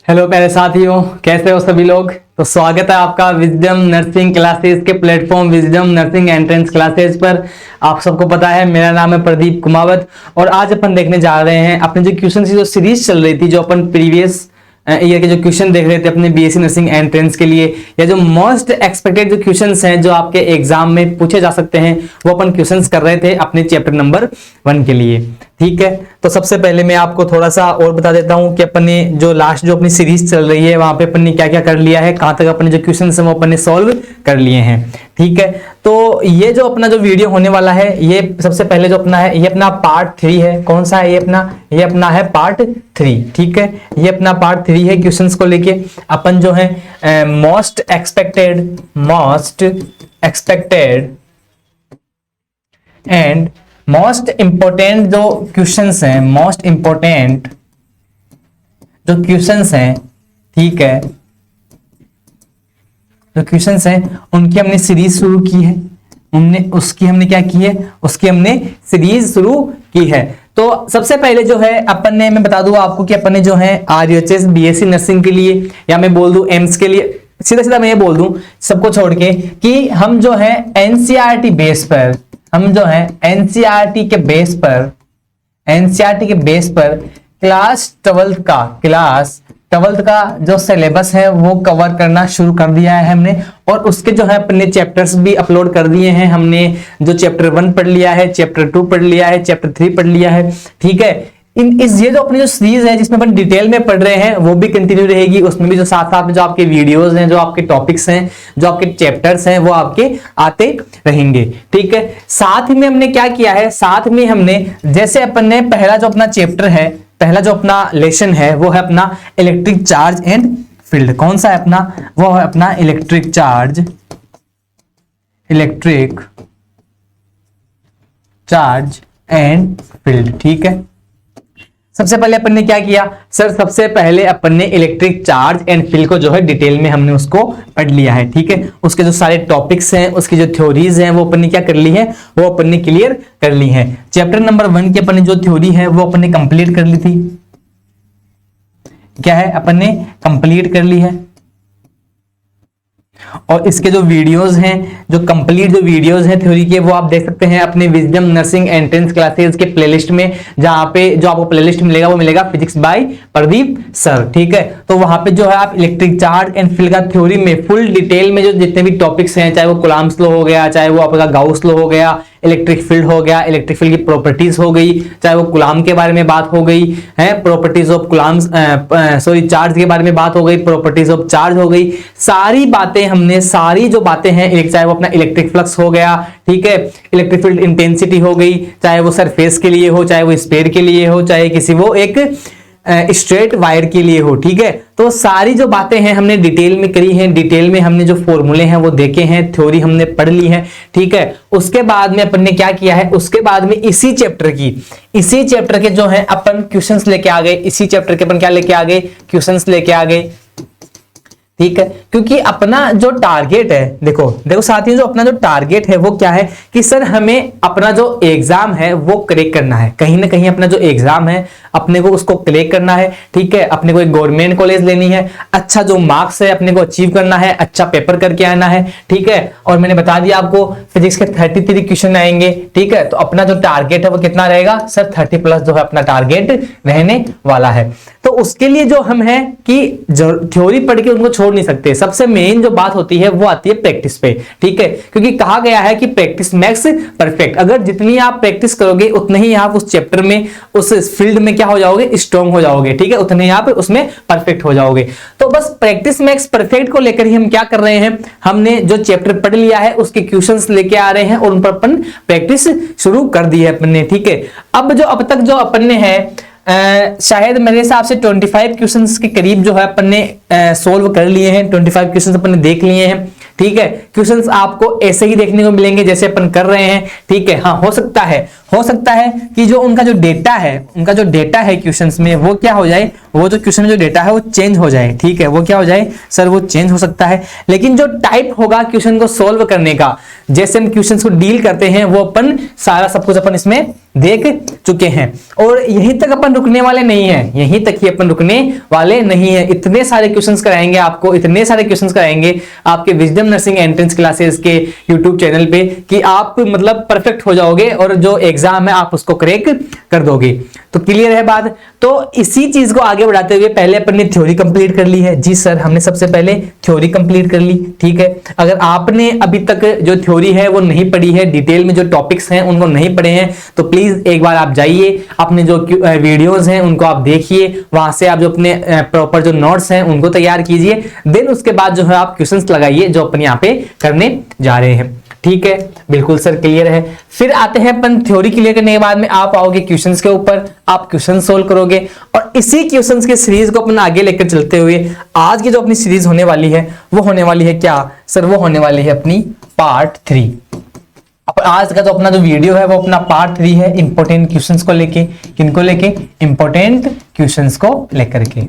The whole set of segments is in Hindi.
हेलो प्यारे साथियों, कैसे हो सभी लोग। तो स्वागत है आपका विजडम नर्सिंग क्लासेस के platform wisdom nursing entrance classes पर। आप सबको पता है मेरा नाम है प्रदीप कुमावत और आज अपन देखने जा रहे हैं अपने जो क्वेश्चन की जो सीरीज चल रही थी, जो अपन प्रीवियस ईयर के जो क्वेश्चन देख रहे थे अपने बीएससी नर्सिंग एंट्रेंस के लिए, या जो मोस्ट एक्सपेक्टेड जो क्वेश्चंस हैं जो आपके एग्जाम में पूछे जा सकते हैं, वो अपन क्वेश्चंस कर रहे थे अपने चैप्टर नंबर 1 के लिए। ठीक है, तो सबसे पहले मैं आपको थोड़ा सा और बता देता हूं कि अपन ने जो लास्ट जो अपनी सीरीज चल रही है वहां पे अपन ने क्या क्या कर लिया है, कहां तक अपने जो क्वेश्चन है वो अपन ने सॉल्व कर लिए हैं। ठीक है, तो ये जो अपना जो वीडियो होने वाला है, ये सबसे पहले जो अपना है, ये अपना पार्ट 3 है। कौन सा है ये अपना है पार्ट 3। ठीक है, ये अपना पार्ट 3 है। क्वेश्चंस को लेके अपन जो है most expected and most important जो क्वेश्चंस हैं, मोस्ट इंपोर्टेंट जो क्वेश्चंस हैं, ठीक है, जो क्वेश्चंस हैं उनकी हमने सीरीज शुरू की है। हमने क्या की है, उसकी हमने सीरीज शुरू की है। तो सबसे पहले जो है अपन ने, मैं बता दूं आपको कि अपन ने जो है आरयूएचएस बीएससी नर्सिंग के लिए, या मैं बोल दूं एम्स के लिए, सीधा मैं ये बोल दूं सबको छोड़ के कि हम जो है एनसीईआरटी बेस पर, हम जो है एनसीईआरटी के बेस पर क्लास 12th का जो सिलेबस है वो कवर करना शुरू कर दिया है हमने। और उसके जो है अपने चैप्टर्स भी अपलोड कर दिए हैं हमने। जो चैप्टर 1 पढ़ लिया है, चैप्टर 2 पढ़ लिया है, चैप्टर 3 पढ़ लिया है। ठीक है, ये जो अपनी जो सीरीज है जिसमें अपन डिटेल में पढ़ रहे हैं वो भी कंटिन्यू रहेगी। उसमें भी जो साथ साथ में जो आपके वीडियोस हैं, जो आपके टॉपिक्स हैं, जो आपके चैप्टर्स हैं, वो आपके आते रहेंगे। ठीक है, साथ में हमने क्या किया है, साथ में हमने जैसे अपन ने पहला जो अपना चैप्टर है, पहला जो अपना लेसन है वो है अपना इलेक्ट्रिक चार्ज एंड फील्ड। कौन सा है अपना, वो है अपना इलेक्ट्रिक चार्ज एंड फील्ड। ठीक है, सबसे पहले अपन ने क्या किया सर, सबसे पहले अपन ने इलेक्ट्रिक चार्ज एंड फील्ड को जो है डिटेल में हमने उसको पढ़ लिया है। ठीक है, उसके जो सारे टॉपिक्स हैं, उसकी जो थ्योरीज हैं, वो अपन ने क्या कर ली है, वो अपन ने क्लियर कर ली है। चैप्टर नंबर 1 की अपन ने जो थ्योरी है वो अपन ने कंप्लीट कर ली थी। क्या है, अपन ने कंप्लीट कर ली है। और इसके जो वीडियोस हैं, जो कंप्लीट जो वीडियोस हैं थ्योरी के, वो आप देख सकते हैं अपने विजडम नर्सिंग एंट्रेंस क्लासेस के प्लेलिस्ट में, जहां पे जो आपको प्लेलिस्ट मिलेगा वो मिलेगा फिजिक्स बाय प्रदीप सर। ठीक है, तो वहां पे जो है आप इलेक्ट्रिक चार्ज एंड फील्ड का थ्योरी में फुल डिटेल में जो जितने भी टॉपिक्स हैं, चाहे वो कूलम्ब्स लॉ हो गया, चाहे वो आपका गाउस लॉ हो गया, इलेक्ट्रिक फील्ड हो गया, इलेक्ट्रिक फील्ड की प्रॉपर्टीज हो गई, चाहे वो कूलम्ब के बारे में बात हो गई है, प्रॉपर्टीज ऑफ कूलम्ब चार्ज के बारे में बात हो गई, प्रॉपर्टीज ऑफ चार्ज हो गई, सारी बातें हमने, सारी जो बातें हैं, चाहे वो अपना इलेक्ट्रिक फ्लक्स हो गया, ठीक है, इलेक्ट्रिक फील्ड इंटेंसिटी हो गई, चाहे वो सरफेस के लिए हो, चाहे वो स्फीयर के लिए हो, चाहे किसी वो एक स्ट्रेट वायर के लिए हो। ठीक है, तो सारी जो बातें हैं हमने डिटेल में करी हैं, डिटेल में हमने जो फॉर्मूले हैं वो देखे हैं, थ्योरी हमने पढ़ ली है। ठीक है, उसके बाद में अपन ने क्या किया है, उसके बाद में इसी चैप्टर के जो है अपन क्वेश्चंस लेके आ गए। इसी चैप्टर के अपन क्या लेके आ गए, क्वेश्चंस लेके आ गए। ठीक है, क्योंकि अपना जो टारगेट है, देखो साथियों, जो अपना जो टारगेट है वो क्या है कि सर हमें अपना जो एग्जाम है वो क्रैक करना है। कहीं ना कहीं अपना जो एग्जाम है अपने को उसको क्रैक करना है। ठीक है, अपने को एक गवर्नमेंट कॉलेज लेनी है, अच्छा जो मार्क्स है अपने को अचीव करना है, अच्छा पेपर करके आना है। ठीक है, और मैंने बता दिया आपको फिजिक्स के 33 क्वेश्चन आएंगे। ठीक है, तो अपना जो टारगेट है वो कितना रहेगा सर, 30+ जो है अपना टारगेट रहने वाला है। तो उसके लिए जो हम है कि थ्योरी पढ़ के उनको छोड़ नहीं सकते। सबसे मेन जो बात होती है वो आती है प्रैक्टिस पे। ठीक है, क्योंकि कहा गया है कि प्रैक्टिस मेक्स परफेक्ट। अगर जितनी आप प्रैक्टिस करोगे उतने ही आप उस चैप्टर में, उस फील्ड में क्या हो जाओगे, स्ट्रॉन्ग हो जाओगे। ठीक है, उतने ही आप उसमें परफेक्ट हो जाओगे। तो बस प्रैक्टिस मेक्स परफेक्ट को लेकर ही हम क्या कर रहे हैं, हमने जो चैप्टर पढ़ लिया है उसके क्वेश्चंस लेके आ रहे हैं और उन पर अपन प्रैक्टिस शुरू कर दी है अपन ने। ठीक है, अब तक जो अपन ने है शायद मेरे हिसाब से 25 क्वेश्चंस के करीब जो है अपन ने सोल्व कर लिए हैं, 25 क्वेश्चंस अपन ने देख लिए हैं। ठीक है, क्वेश्चंस आपको ऐसे ही देखने को मिलेंगे जैसे अपन कर रहे हैं, ठीक है। हाँ, हो सकता है कि जो उनका जो डेटा है क्वेश्चंस में वो क्या हो जाए, वो जो क्वेश्चन में जो डेटा है वो चेंज हो जाए, ठीक है, वो क्या हो जाए सर, वो चेंज हो सकता है। लेकिन जो टाइप होगा क्वेश्चन को सोल्व करने का, जैसे हम क्वेश्चंस को डील करते हैं, वो अपन सारा सब कुछ अपन इसमें देख चुके हैं। और यहीं तक अपन रुकने वाले नहीं है, यहीं तक ही अपन रुकने वाले नहीं है। इतने सारे क्वेश्चंस कराएंगे आपको, इतने सारे क्वेश्चंस कराएंगे आपके विजडम नर्सिंग एंट्रेंस क्लासेस के यूट्यूब चैनल पे कि आप मतलब परफेक्ट हो जाओगे और जो एग्जाम है आप उसको क्रैक कर दोगे। तो क्लियर है बात। तो इसी चीज को आगे बढ़ाते हुए पहले अपन ने थ्योरी कंप्लीट कर ली है। जी सर, हमने सबसे पहले थ्योरी कंप्लीट कर ली, ठीक है। अगर आपने अभी तक जो थ्योरी है वो नहीं पढ़ी है, डिटेल में जो टॉपिक्स हैं उनको नहीं पढ़े हैं, तो प्लीज एक बार आप जाइए, अपने जो वीडियोस हैं उनको आप देखिए, वहां से आप जो अपने प्रॉपर जो नोट्स हैं उनको तैयार कीजिए। देन उसके बाद जो है आप क्वेश्चंस लगाइए जो अपन यहाँ पे करने जा रहे हैं, ठीक है। बिल्कुल सर, क्लियर है। फिर आते हैं अपन थ्योरी क्लियर करने के बाद में आप आओगे क्वेश्चंस के ऊपर, आप क्वेश्चन सोल्व करोगे और इसी क्वेश्चंस के सीरीज को अपन आगे लेकर चलते हुए आज की जो अपनी सीरीज होने वाली है वो होने वाली है क्या सर, वो होने वाली है अपनी पार्ट 3। आज का जो अपना जो वीडियो है वो अपना पार्ट 3 है, इंपॉर्टेंट क्वेश्चंस को लेके। किनको लेके? इंपॉर्टेंट क्वेश्चंस को लेकर के,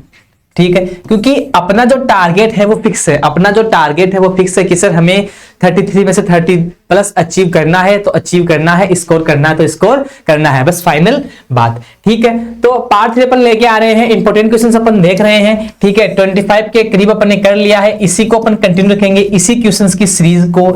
ठीक है। क्योंकि अपना जो टारगेट है वो फिक्स है, अपना जो टारगेट है वो फिक्स है कि सर हमें 33 में से 30 प्लस अचीव करना है तो अचीव करना है, स्कोर करना है तो स्कोर करना है, बस फाइनल बात, ठीक है। तो पार्ट 3 अपन लेके आ रहे हैं, इंपॉर्टेंट क्वेश्चंस अपन देख रहे हैं, ठीक है। 25 के करीब अपन ने कर लिया है, इसी को अपन कंटिन्यू रखेंगे, इसी क्वेश्चंस की सीरीज को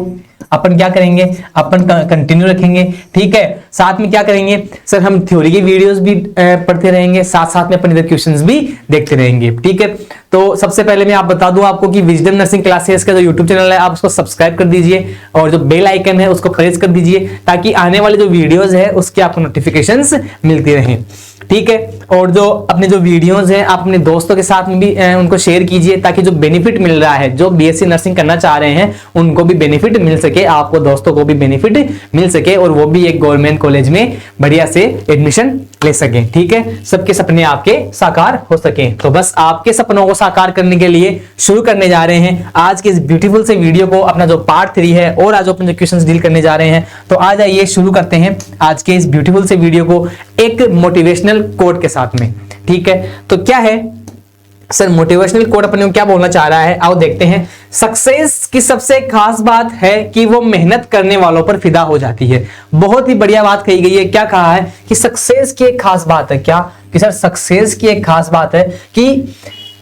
अपन क्या करेंगे, अपन कंटिन्यू रखेंगे, ठीक है। साथ में क्या करेंगे सर, हम थ्योरी के वीडियोस भी पढ़ते रहेंगे, साथ साथ में अपन इधर क्वेश्चंस भी देखते रहेंगे, ठीक है। तो सबसे पहले मैं आप बता दूं आपको कि विजडम नर्सिंग क्लासेस का जो यूट्यूब चैनल है आप उसको सब्सक्राइब कर दीजिए और जो बेल आइकन है उसको प्रेस कर दीजिए ताकि आने वाले जो वीडियोस है उसके आपको नोटिफिकेशंस मिलती रहें, ठीक है। और जो अपने जो वीडियोस हैं आप अपने दोस्तों के साथ में भी उनको शेयर कीजिए ताकि जो बेनिफिट मिल रहा है, जो बीएससी नर्सिंग करना चाह रहे हैं उनको भी बेनिफिट मिल सके, आपको दोस्तों को भी बेनिफिट मिल सके और वो भी एक गवर्नमेंट कॉलेज में बढ़िया से एडमिशन ले सके, ठीक है। सबके सपने आपके साकार हो सके। तो बस आपके सपनों को साकार करने के लिए शुरू करने जा रहे हैं आज के इस ब्यूटीफुल से वीडियो को, अपना जो पार्ट 3 है और आज अपन जो क्वेश्चंस डील करने जा रहे हैं। तो आ जाइए शुरू करते हैं आज के इस ब्यूटीफुल से वीडियो को एक मोटिवेशनल कोट के साथ में, ठीक है। तो क्या है सर मोटिवेशनल कोट अपने को क्या बोलना चाह रहा है, आओ देखते हैं। सक्सेस की सबसे खास बात है कि वो मेहनत करने वालों पर फिदा हो जाती है। बहुत ही बढ़िया बात कही गई है। क्या कहा है कि सक्सेस की एक खास बात है, क्या कि सर सक्सेस की एक खास बात है कि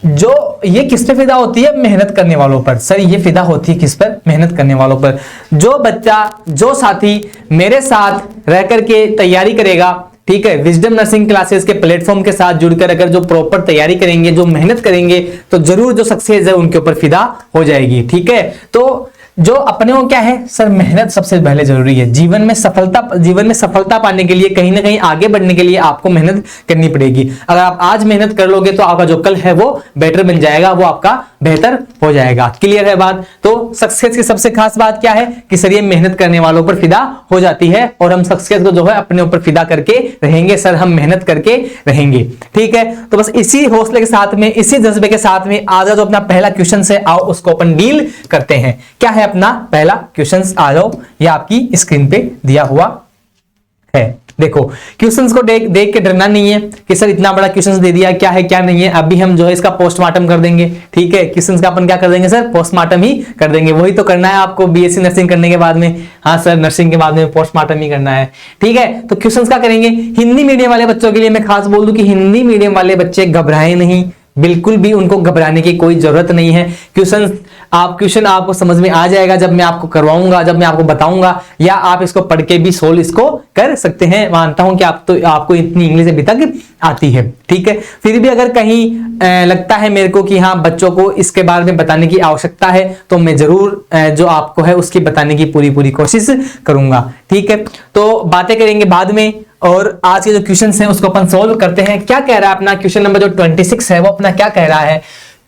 जो ये किस पे फिदा होती है, मेहनत करने वालों पर। सर ये फिदा होती है किस पर, मेहनत करने वालों पर। जो बच्चा, जो साथी मेरे साथ रह करके तैयारी करेगा, ठीक है, विजडम नर्सिंग क्लासेस के प्लेटफॉर्म के साथ जुड़कर अगर जो प्रॉपर तैयारी करेंगे, जो मेहनत करेंगे, तो जरूर जो सक्सेस है उनके ऊपर फिदा हो जाएगी, ठीक है। तो जो अपने को क्या है सर, मेहनत सबसे पहले जरूरी है। जीवन में सफलता पाने के लिए, कहीं ना कहीं आगे बढ़ने के लिए आपको मेहनत करनी पड़ेगी। अगर आप आज मेहनत कर लोगे तो आपका जो कल है वो बेटर बन जाएगा, वो आपका बेहतर हो जाएगा। क्लियर है बात। तो सक्सेस की सबसे खास बात क्या है कि सर ये मेहनत करने वालों पर फिदा हो जाती है और हम सक्सेस को जो है अपने ऊपर फिदा करके रहेंगे। सर हम मेहनत करके रहेंगे, ठीक है। तो बस इसी हौसले के साथ में, इसी जज्बे के साथ में आज जो अपना पहला क्वेश्चन है आओ उसको अपन डील करते हैं। क्या है अपना पहला क्वेश्चन, आ जाओ, ये आपकी स्क्रीन पे दिया हुआ है। देखो क्वेश्चंस को देख के डरना नहीं है कि सर इतना बड़ा क्वेश्चंस दे दिया, क्या है क्या नहीं है। अभी हम जो है इसका पोस्टमार्टम कर देंगे, ठीक है। क्वेश्चंस का अपन क्या कर देंगे सर, पोस्टमार्टम ही कर देंगे। वही तो करना है आपको बीएससी नर्सिंग करने के बाद में। हाँ सर, नर्सिंग के बाद में पोस्टमार्टम ही करना है, ठीक है। तो क्वेश्चंस क्या करेंगे, हिंदी मीडियम वाले बच्चों के लिए मैं खास बोल दूं कि हिंदी मीडियम वाले बच्चे घबराएं नहीं, बिल्कुल भी उनको घबराने की कोई जरूरत नहीं है। क्वेश्चन आपको समझ में आ जाएगा जब मैं आपको करवाऊंगा, जब मैं आपको बताऊंगा, या आप इसको पढ़ के भी सोल्व इसको कर सकते हैं। मानता हूं कि आपको इतनी इंग्लिश अभी तक आती है, ठीक है। फिर भी अगर कहीं लगता है मेरे को कि हाँ बच्चों को इसके बारे में बताने की आवश्यकता है तो मैं जरूर जो आपको है उसकी बताने की पूरी कोशिश करूंगा, ठीक है। तो बातें करेंगे बाद में और आज के जो क्वेश्चंस हैं उसको अपन सॉल्व करते हैं। क्या कह रहा है अपना क्वेश्चन नंबर जो 26 है वो अपना क्या कह रहा है,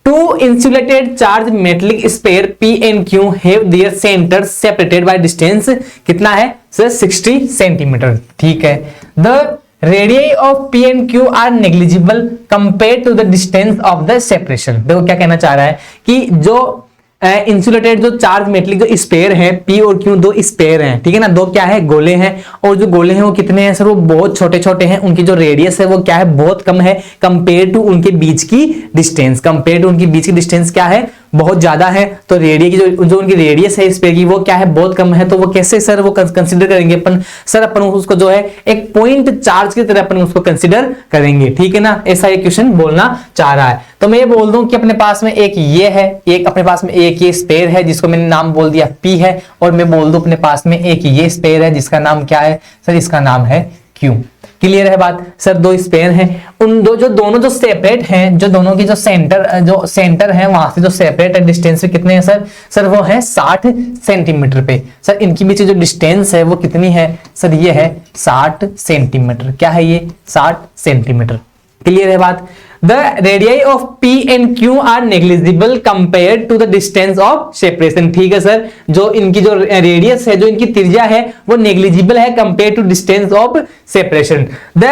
two insulated charge metallic sphere P and Q have their centres separated by distance कितना है सर, 60 सेंटीमीटर, ठीक है। The radius of P and Q are negligible compared to the distance of the separation. देखो क्या कहना चाह रहा है कि जो इंसुलेटेड जो चार्ज मेटलिक जो स्पेयर है P और Q, दो स्पेयर हैं, ठीक है ना, दो क्या है, गोले हैं। और जो गोले हैं वो कितने हैं सर, वो बहुत छोटे छोटे हैं। उनकी जो रेडियस है वो क्या है, बहुत कम है कंपेयर टू उनके बीच की डिस्टेंस। कंपेयर टू उनकी बीच की डिस्टेंस क्या है, बहुत ज्यादा है। तो रेडियस की जो उनकी रेडियस है स्पेयर की वो क्या है, बहुत कम है। तो वो कैसे सर वो कंसीडर करेंगे अपन, सर अपन उसको जो है एक पॉइंट चार्ज की तरह अपन उसको कंसीडर करेंगे, ठीक है ना। ऐसा ये क्वेश्चन बोलना चाह रहा है। तो मैं ये बोल दूं कि अपने पास में एक ये है, एक अपने पास में एक ये स्पेयर है जिसको मैंने नाम बोल दिया P है, और मैं बोल दूं अपने पास में एक ये स्पेयर है जिसका नाम क्या है सर, इसका नाम है Q। क्लियर है बात सर, दो स्पेयर हैं। उन दो जो दोनों जो सेपरेट हैं, जो दोनों की जो सेंटर है वहां से जो सेपरेट है डिस्टेंस पे कितने हैं सर, सर वो है 60 सेंटीमीटर पे। सर इनके बीच जो डिस्टेंस है वो कितनी है सर, ये है 60 सेंटीमीटर। क्या है ये, 60 सेंटीमीटर। क्लियर है बात। The radii of P and Q are negligible compare to the distance of separation. ठीक है सर, जो इनकी जो रेडियस है, जो इनकी त्रिज्या है वो नेग्लिजिबल है compare to distance of separation. The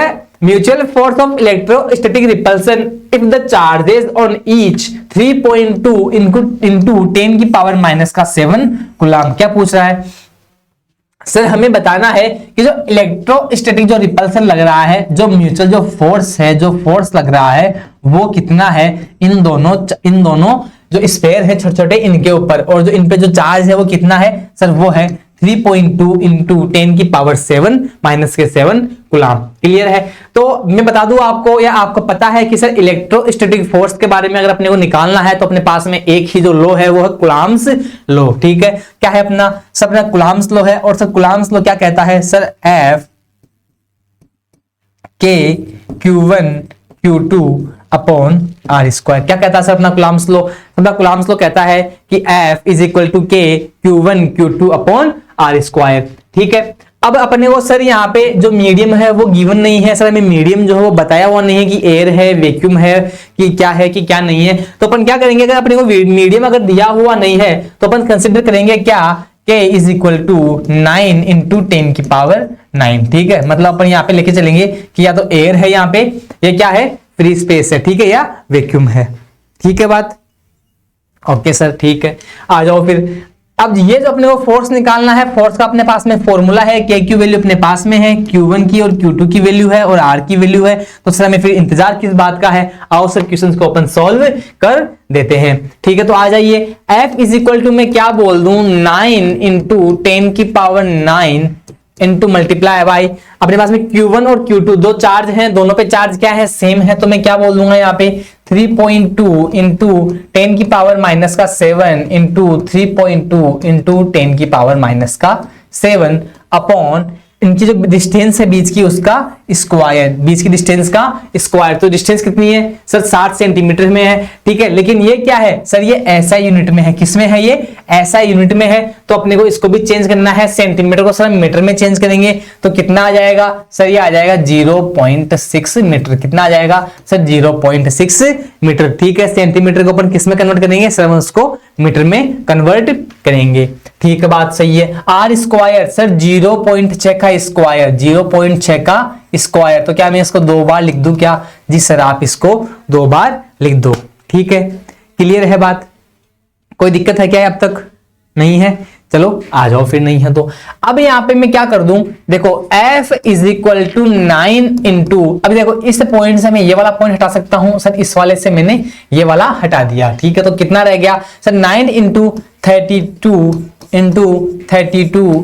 mutual force of electrostatic repulsion if the charges on each 3.2 into 10 की पावर माइनस का 7 कूलम। क्या पूछ रहा है सर, हमें बताना है कि जो इलेक्ट्रोस्टैटिक जो रिपल्सन लग रहा है, जो म्यूचुअल जो फोर्स है, जो फोर्स लग रहा है वो कितना है इन दोनों जो स्फेयर है छोटे छोटे इनके ऊपर, और जो इन पे जो चार्ज है वो कितना है सर, वो है 3.2 इंटू 10 की पावर 7 माइनस के 7 कूलम। क्लियर है। तो मैं बता दूं आपको, या आपको पता है कि सर इलेक्ट्रोस्टैटिक फोर्स के बारे में अगर अपने को निकालना है तो अपने पास में एक ही जो लो है वो है कूलम्स लो। ठीक है, क्या है अपना सब, अपना कूलम्स लो है। और सर कूलम्स लो क्या कहता है sir, F K Q1 Q2 upon R square. क्या कहता है सर अपना कूलम्स लो, अपना कूलम्स लो कहता है कि F is equal to K Q1 Q2 upon R square. ठीक है, अब अपने वो सर यहाँ पे जो मीडियम है वो गिवन नहीं है सर, हमें मीडियम जो है वो बताया हुआ नहीं है कि एयर है, वैक्यूम है कि क्या नहीं है। तो अपन क्या करेंगे, अगर अपने को मीडियम अगर दिया हुआ नहीं है तो अपन कंसिडर करेंगे क्या, K is equal to 9 into 10 की पावर 9। ठीक है, मतलब अपन यहाँ पे लेके चलेंगे कि या तो एयर है यहाँ पे, ये क्या है फ्री स्पेस है, ठीक है, या वैक्यूम है। ठीक है बात, ओके सर ठीक है। आ जाओ फिर, अब ये जो अपने को फोर्स निकालना है, फोर्स का अपने पास में फॉर्मूला है, के क्यू वैल्यू अपने पास में है, Q1 की और Q2 की वैल्यू है और R की वैल्यू है। तो सर हमें फिर इंतजार किस बात का है, आओ सर क्वेश्चंस को अपन सॉल्व कर देते हैं। ठीक है, तो आ जाइए, F इज इक्वल टू मैं क्या बोल दूं 9 इंटू 10 की पावर 9 इंटू मल्टीप्लाई बाई अपने पास में Q1 और Q2 दो चार्ज हैं, दोनों पे चार्ज क्या है सेम है, तो मैं क्या बोल दूंगा यहाँ पे 3.2 इंटू 10 की पावर माइनस का 7 इंटू 3.2 इंटू 10 की पावर माइनस का 7 अपॉन इनकी जो डिस्टेंस है बीच की उसका स्क्वायर, बीच की डिस्टेंस का स्क्वायर। तो डिस्टेंस कितनी है सर 60 सेंटीमीटर में है। ठीक है, लेकिन ये क्या है सर, ये ऐसा यूनिट में है, किसमें है ये ऐसा यूनिट में है। तो अपने को इसको भी चेंज करना है, सेंटीमीटर को सर मीटर में चेंज करेंगे तो कितना आ जाएगा सर, ये आ जाएगा 0.6 मीटर। कितना आ जाएगा सर 0.6 मीटर। ठीक है, सेंटीमीटर को अपन किस में कन्वर्ट करेंगे सर, उसको मीटर में कन्वर्ट करेंगे। ठीक है, बात सही है। R स्क्वायर सर 0.6 का स्क्वायर, 0.6 का स्क्वायर, तो क्या मैं इसको दो बार लिख दूं क्या जी सर, आप इसको दो बार लिख दो। ठीक है, क्लियर है बात, कोई दिक्कत है क्या अब तक, नहीं है, चलो आ जाओ फिर, नहीं है तो अब यहाँ पे मैं क्या कर दूं, देखो F is equal to 9 into, अभी देखो इस पॉइंट से मैं ये वाला पॉइंट हटा सकता हूं सर, इस वाले से मैंने ये वाला हटा दिया। ठीक है, तो कितना रह गया सर 9 इंटू 32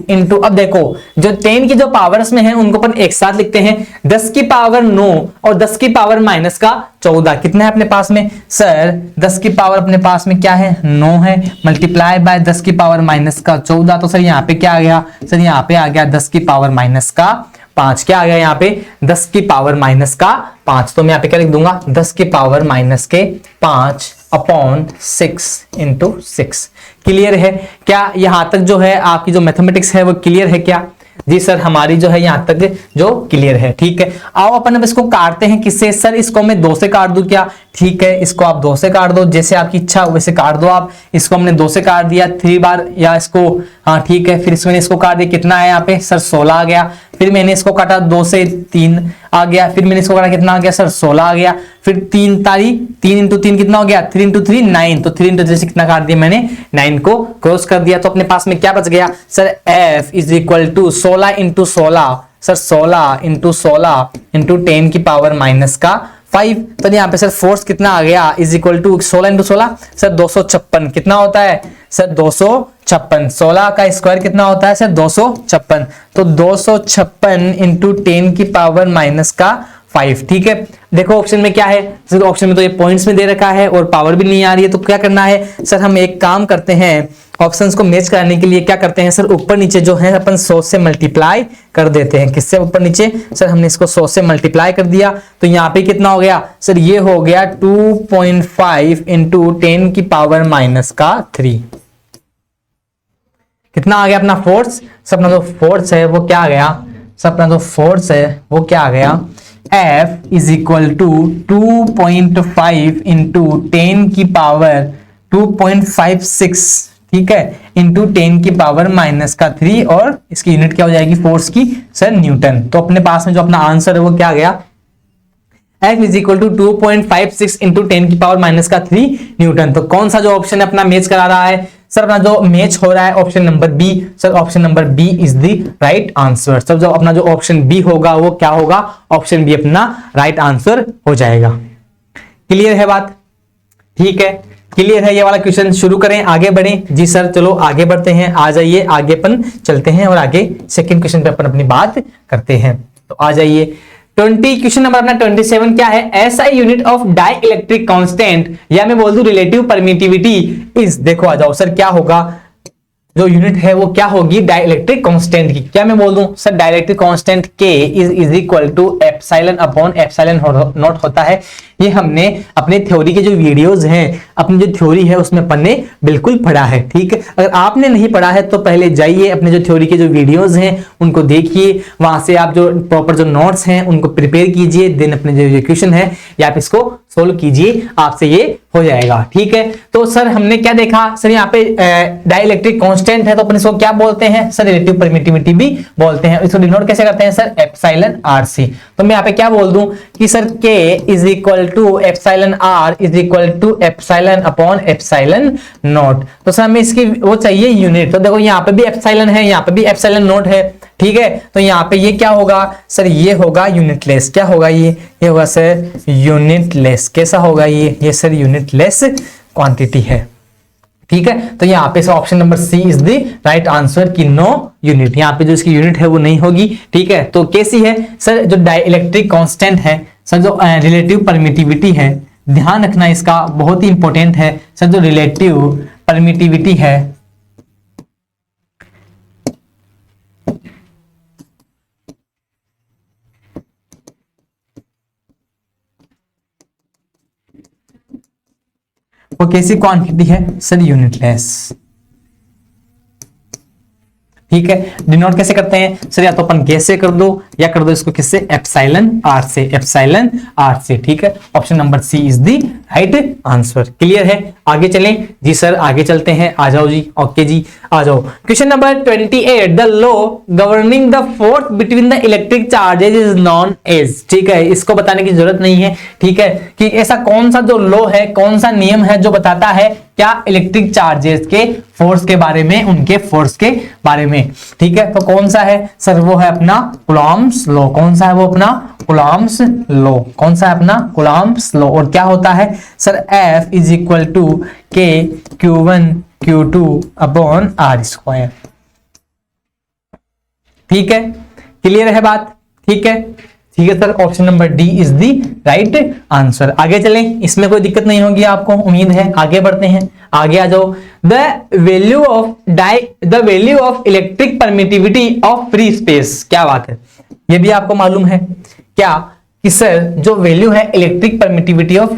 इंटू अब देखो जो 10 की जो पावर्स में है उनको अपन एक साथ लिखते हैं, 10 की पावर 9 और 10 की पावर माइनस का 14 कितना है अपने पास में सर, 10 की पावर अपने पास में क्या है 9 है, मल्टीप्लाई बाय 10 की पावर माइनस का 14। तो सर यहाँ पे क्या आ गया सर, यहाँ पे आ गया 10 की पावर माइनस का 5। क्या आ गया यहाँ पे 10 की पावर माइनस का 5। तो मैं यहाँ पे क्या लिख दूंगा 10 की पावर माइनस के 5 अपॉन 6 इंटू 6। क्लियर है क्या, यहां तक जो है आपकी जो मैथमेटिक्स है वो क्लियर है क्या जी सर, हमारी जो है यहां तक जो क्लियर है। ठीक है, आओ अपन अब इसको काटते हैं किससे सर, इसको मैं 2 से काट दूं क्या, ठीक है, इसको आप 2 से काट दो, जैसे आपकी इच्छा वैसे काट दो आप। इसको हमने 2 से काट दिया 3 बार, या इसको, हाँ ठीक है, फिर मैंने इसको काट दिया, कितना है यहाँ पे सर 16 आ गया। फिर मैंने इसको काटा 2 से 3 आ गया, फिर मैंने इसको काटा, कितना आ गया सर 16 आ गया। फिर 3 तारीख 3 इंटू 3 कितना हो गया, 3 इंटू 3 9, तो 3 इंटू 3 से कितना काट दिया मैंने 9 को क्रॉस कर दिया। तो अपने पास में क्या बच गया sir, f is equal to 16 into 16 sir, 16 into 16 into 10 की पावर माइनस का 5। तो यहाँ पे सर फोर्स कितना आ गया, is equal to 16 into 16 sir 256, कितना होता है सर 256। 16 का स्क्वायर कितना होता है सर 256, तो 256 इंटू 10 की पावर माइनस का 5। ठीक है, देखो ऑप्शन में क्या है सर, ऑप्शन में तो ये पॉइंट्स में दे रखा है और पावर भी नहीं आ रही है, तो क्या करना है सर, हम एक काम करते हैं, ऑप्शंस को मैच कराने के लिए क्या करते हैं सर, ऊपर नीचे जो है अपन 100 से मल्टीप्लाई कर देते हैं। किससे ऊपर नीचे सर, हमने इसको 100 से मल्टीप्लाई कर दिया, तो यहाँ पे कितना हो गया सर, ये हो गया 2.5 इंटू 10 की पावर माइनस का 3। कितना आ गया अपना फोर्स सर, अपना जो फोर्स है वो क्या आ गया सर, अपना जो फोर्स है वो क्या आ गया, F is equal to 2.5 into 10 की पावर 2.56, ठीक है, इंटू 10 की पावर माइनस का 3, और इसकी यूनिट क्या हो जाएगी फोर्स की सर, न्यूटन। तो अपने पास में जो अपना आंसर है वो क्या आ गया, F is equal to 2.56 into 10 की पावर माइनस का 3 न्यूटन। तो कौन सा जो ऑप्शन अपना मैच करा रहा है सर, अपना जो मैच हो रहा है option number B sir, option number B is the right answer. सब जो अपना जो ऑप्शन बी होगा वो क्या होगा, ऑप्शन बी अपना राइट आंसर हो जाएगा। क्लियर है बात, ठीक है, क्लियर है ये वाला क्वेश्चन। शुरू करें, आगे बढ़ें। जी सर चलो आगे बढ़ते हैं, आ जाइए आगे अपन चलते हैं और आगे सेकंड क्वेश्चन पे अपन अपनी बात करते हैं। तो आ जाइए 20 क्वेश्चन नंबर अपना 27 क्या है, SI unit of dielectric constant, या मैं बोल दूं रिलेटिव परमिटिविटी इज, देखो आ जाओ सर, क्या होगा जो यूनिट है वो क्या होगी डाई इलेक्ट्रिक कांस्टेंट की। क्या मैं बोल दूं sir, dielectric constant K is equal to epsilon upon epsilon naught होता है। ये हमने अपने थ्योरी के जो वीडियोस हैं, अपनी जो थ्योरी है उसमें अपन ने बिल्कुल पढ़ा है। ठीक है, अगर आपने नहीं पढ़ा है तो पहले जाइए अपने जो थ्योरी के जो वीडियोस हैं उनको देखिए, वहां से आप जो प्रॉपर जो नोट्स हैं उनको प्रिपेयर कीजिए, देन अपने जो क्वेश्चन है या आप इसको सोल्व कीजिए, आपसे ये हो जाएगा। ठीक है, तो सर हमने क्या देखा सर, यहाँ पे डाई इलेक्ट्रिक कांस्टेंट है तो अपन इसको क्या बोलते हैं सर, रिलेटिव परमिटिविटी भी बोलते हैं। इसको डिनोट कैसे करते हैं सर, एप्सिलॉन आर सी। तो मैं यहाँ पे क्या बोल दूं कि sir K is equal to epsilon R is equal to epsilon upon epsilon naught. तो सर हमें इसकी वो चाहिए यूनिट, तो देखो यहाँ पे भी एप्सिलॉन है, यहाँ पे भी एप्सिलॉन नॉट है। ठीक है, तो यहाँ पे ये क्या होगा सर, ये होगा यूनिटलेस। क्या होगा ये होगा सर यूनिटलेस। कैसा होगा ये सर यूनिटलेस क्वांटिटी है। ठीक है, तो यहाँ पे option number C is the right answer की नो यूनिट, यहाँ पे जो इसकी यूनिट है वो नहीं होगी। ठीक है, तो कैसी है सर, जो डाई इलेक्ट्रिक कांस्टेंट है सर, जो रिलेटिव परमिटिविटी है, ध्यान रखना इसका बहुत ही इंपॉर्टेंट है सर, जो रिलेटिव परमिटिविटी है वो कैसी क्वांटिटी है सर, यूनिटलेस। ठीक है, डिनोट कैसे करते हैं सर, या तो अपन कैसे कर दो या कर दो इसको किससे, एप्सिलॉन आर से, एप्सिलॉन आर से। ठीक है, option number C is the right answer. Clear है, आगे चलें। जी सर आगे चलते हैं, आ जाओ जी, ओके जी आ जाओ। Question number 28, the law governing the force between the electric charges is known as. ठीक है, इसको बताने की जरूरत नहीं है। ठीक है, कि ऐसा कौन सा जो लॉ है, कौन सा नियम है जो बताता है क्या इलेक्ट्रिक चार्जेस के फोर्स के बारे में, उनके फोर्स के बारे में। ठीक है, तो कौन सा है सर, वो है अपना कूलॉम्स लॉ। कौन सा है वो, अपना कूलॉम्स लॉ। कौन सा है अपना कूलॉम्स लॉ। और क्या होता है sir, F is equal to K Q1 Q2 upon R square. ठीक है, क्लियर है बात, ठीक है, ठीक है sir, option number D is the right answer. आगे चलें, इसमें कोई दिक्कत नहीं होगी आपको, उम्मीद है। आगे बढ़ते हैं, आगे आ जाओ। The value of electric permittivity of free space. क्या बात है, ये भी आपको मालूम है क्या कि सर जो वैल्यू है electric permittivity of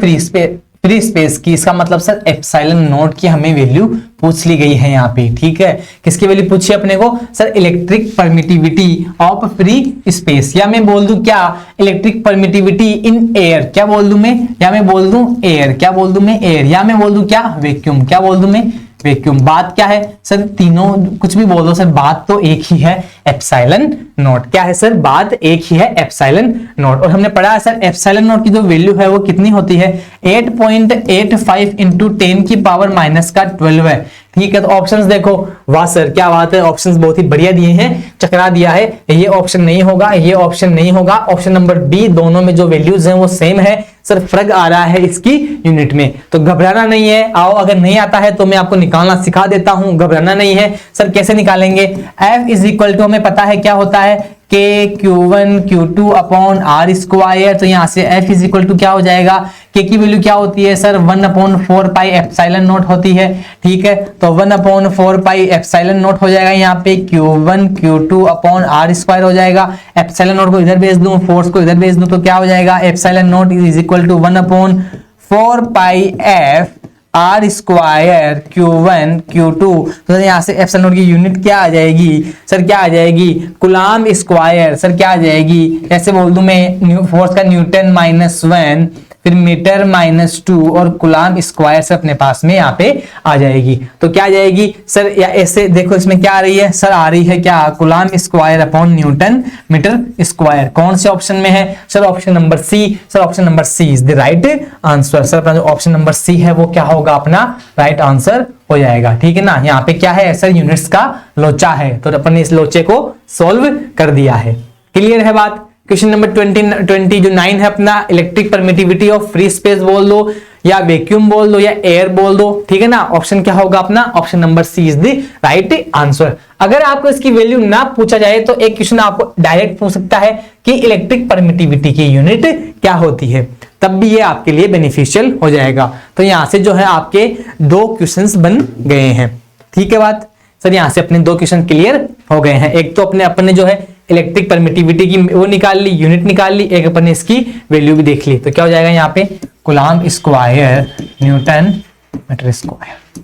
free space की, इसका मतलब सर एप्सिलॉन नॉट की हमें वैल्यू पूछ ली गई है यहाँ पे, ठीक है। किसकी वैल्यू पूछी अपने को sir, electric permittivity of free space, या मैं बोल दूं क्या, इलेक्ट्रिक परमिटिविटी इन एयर, क्या बोल दूं मैं, या मैं बोल दूं एयर, क्या बोल दूं मैं एयर, या मैं बोल दूं क्या वैक्यूम, क्या बोल दूं मैं वैक्यूम। बात क्या है सर, तीनों कुछ भी बोल दो सर, बात तो एक ही है, एप्सिलॉन नॉट। क्या है सर, बात एक ही है, एप्सिलॉन नॉट। और हमने पढ़ा है सर एप्सिलॉन नॉट की जो वैल्यू है वो कितनी होती है, 8.85 इंटू 10 की पावर माइनस का 12 है, ठीक है। तो ऑप्शंस देखो, वाह सर क्या बात है, ऑप्शंस बहुत ही बढ़िया दिए हैं, चकरा दिया है। ये ऑप्शन नहीं होगा, ये ऑप्शन नहीं होगा, ऑप्शन नंबर बी, दोनों में जो वैल्यूज हैं वो सेम है सर, फर्क आ रहा है इसकी यूनिट में। तो घबराना नहीं है, आओ अगर नहीं आता है तो मैं आपको निकालना सिखा देता हूं, घबराना नहीं है। सर कैसे निकालेंगे, F इज इक्वल टू हमें पता है क्या होता है, K Q1 Q2 upon R square. तो यहां से F इज इक्वल टू क्या हो जाएगा, K की वैल्यू क्या होती है सर, 1/4 पाई एप्सिलॉन नॉट होती है, ठीक है। तो 1/4 पाई एप्सिलॉन नॉट हो जाएगा यहाँ पे, Q1 Q2 upon R square हो जाएगा। एप्सिलॉन नॉट को इधर भेज दूं, फोर्स को इधर भेज दूं, तो क्या हो जाएगा, epsilon naught is equal to 1/4 pi F R square Q1 Q2। तो यहाँ से एप्सिलॉन नॉट की यूनिट क्या आ जाएगी सर, क्या आ जाएगी, कूलम्ब स्क्वायर। सर क्या आ जाएगी, ऐसे बोल दूं मैं, फोर्स का न्यूटन -1, फिर मीटर -2 और कूलम्ब स्क्वायर से अपने पास में यहाँ पे आ जाएगी। तो क्या आ जाएगी सर, या ऐसे देखो इसमें क्या आ रही है सर, आ रही है क्या, coulomb square upon newton metre square. कौन से ऑप्शन में है sir, option number C. Sir option number C is the right answer. Sir अपना जो ऑप्शन नंबर सी है वो क्या होगा, अपना राइट आंसर हो जाएगा, ठीक है ना। यहाँ पे क्या है सर, यूनिट्स का लोचा है, तो अपन ने इस लोचे को सोल्व कर दिया है। क्लियर है बात। क्वेश्चन नंबर 20 जो 9 है अपना, electric permittivity of free space बोल दो, या वैक्यूम बोल दो, या एयर बोल दो, ठीक है ना। ऑप्शन क्या होगा अपना, option number C is the right answer. अगर आपको इसकी वैल्यू ना पूछा जाए तो एक क्वेश्चन आपको डायरेक्ट पूछ सकता है कि इलेक्ट्रिक परमिटिविटी की यूनिट क्या होती है, तब भी ये आपके लिए बेनिफिशियल हो जाएगा। तो यहां से जो है आपके 2 क्वेश्चंस बन गए हैं, ठीक है बात। सर यहां से अपने 2 क्वेश्चन क्लियर हो गए हैं। एक तो अपने जो है इलेक्ट्रिक परमिटिविटी की वो निकाल ली, यूनिट निकाल ली, एक अपन ने इसकी वैल्यू भी देख ली। तो क्या हो जाएगा यहाँ पे, coulomb square newton metre square.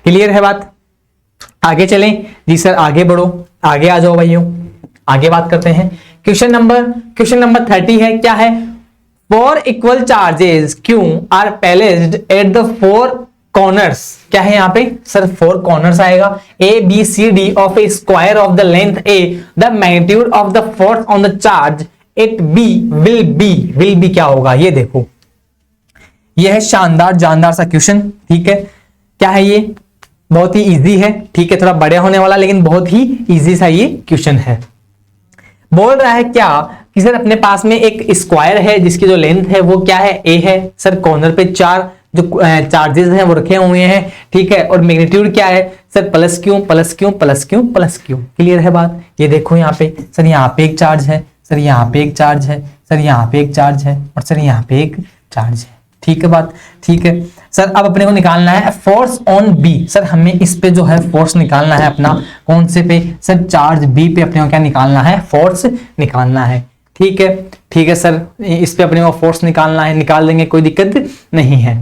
Clear है बात। आगे चलें जी सर, आगे बढ़ो, आगे आ जाओ भाइयों, आगे बात करते हैं। क्वेश्चन नंबर 30 है, क्या है, 4 equal charges Q are placed at the 4 corners. क्या है यहाँ पे सर, 4 कॉर्नर्स आएगा, A B C D of a square of the length A, the magnitude of the force on the charge at B will be क्या होगा, ये देखो, ये है शानदार जानदार सा क्वेश्चन, ठीक है। क्या है ये, बहुत ही इजी है, ठीक है, थोड़ा बड़े होने वाला लेकिन बहुत ही इजी सा ये क्वेश्चन है। बोल रहा है क्या कि सर अपने पास में एक स्क्वायर है जिसकी जो लेंथ है वो क्या है, A है। सर कॉर्नर पे 4 जो चार्जेस हैं वो रखे हुए हैं, ठीक है, और मैग्नीट्यूड क्या है sir, plus Q plus Q plus Q plus Q. Clear है बात। ये देखो यहाँ पे सर, यहाँ पे एक चार्ज है, सर यहाँ पे एक चार्ज है, सर यहाँ पे एक चार्ज है, और सर यहाँ पे एक चार्ज है, ठीक है बात, ठीक है। सर अब अपने को निकालना है फोर्स ऑन बी। सर हमें इस पे जो है फोर्स निकालना है अपना, कौन से पे सर, चार्ज बी पे अपने को क्या निकालना है, फोर्स निकालना है, ठीक है, ठीक है सर, इस पे अपने को फोर्स निकालना है, निकाल देंगे, कोई दिक्कत नहीं है,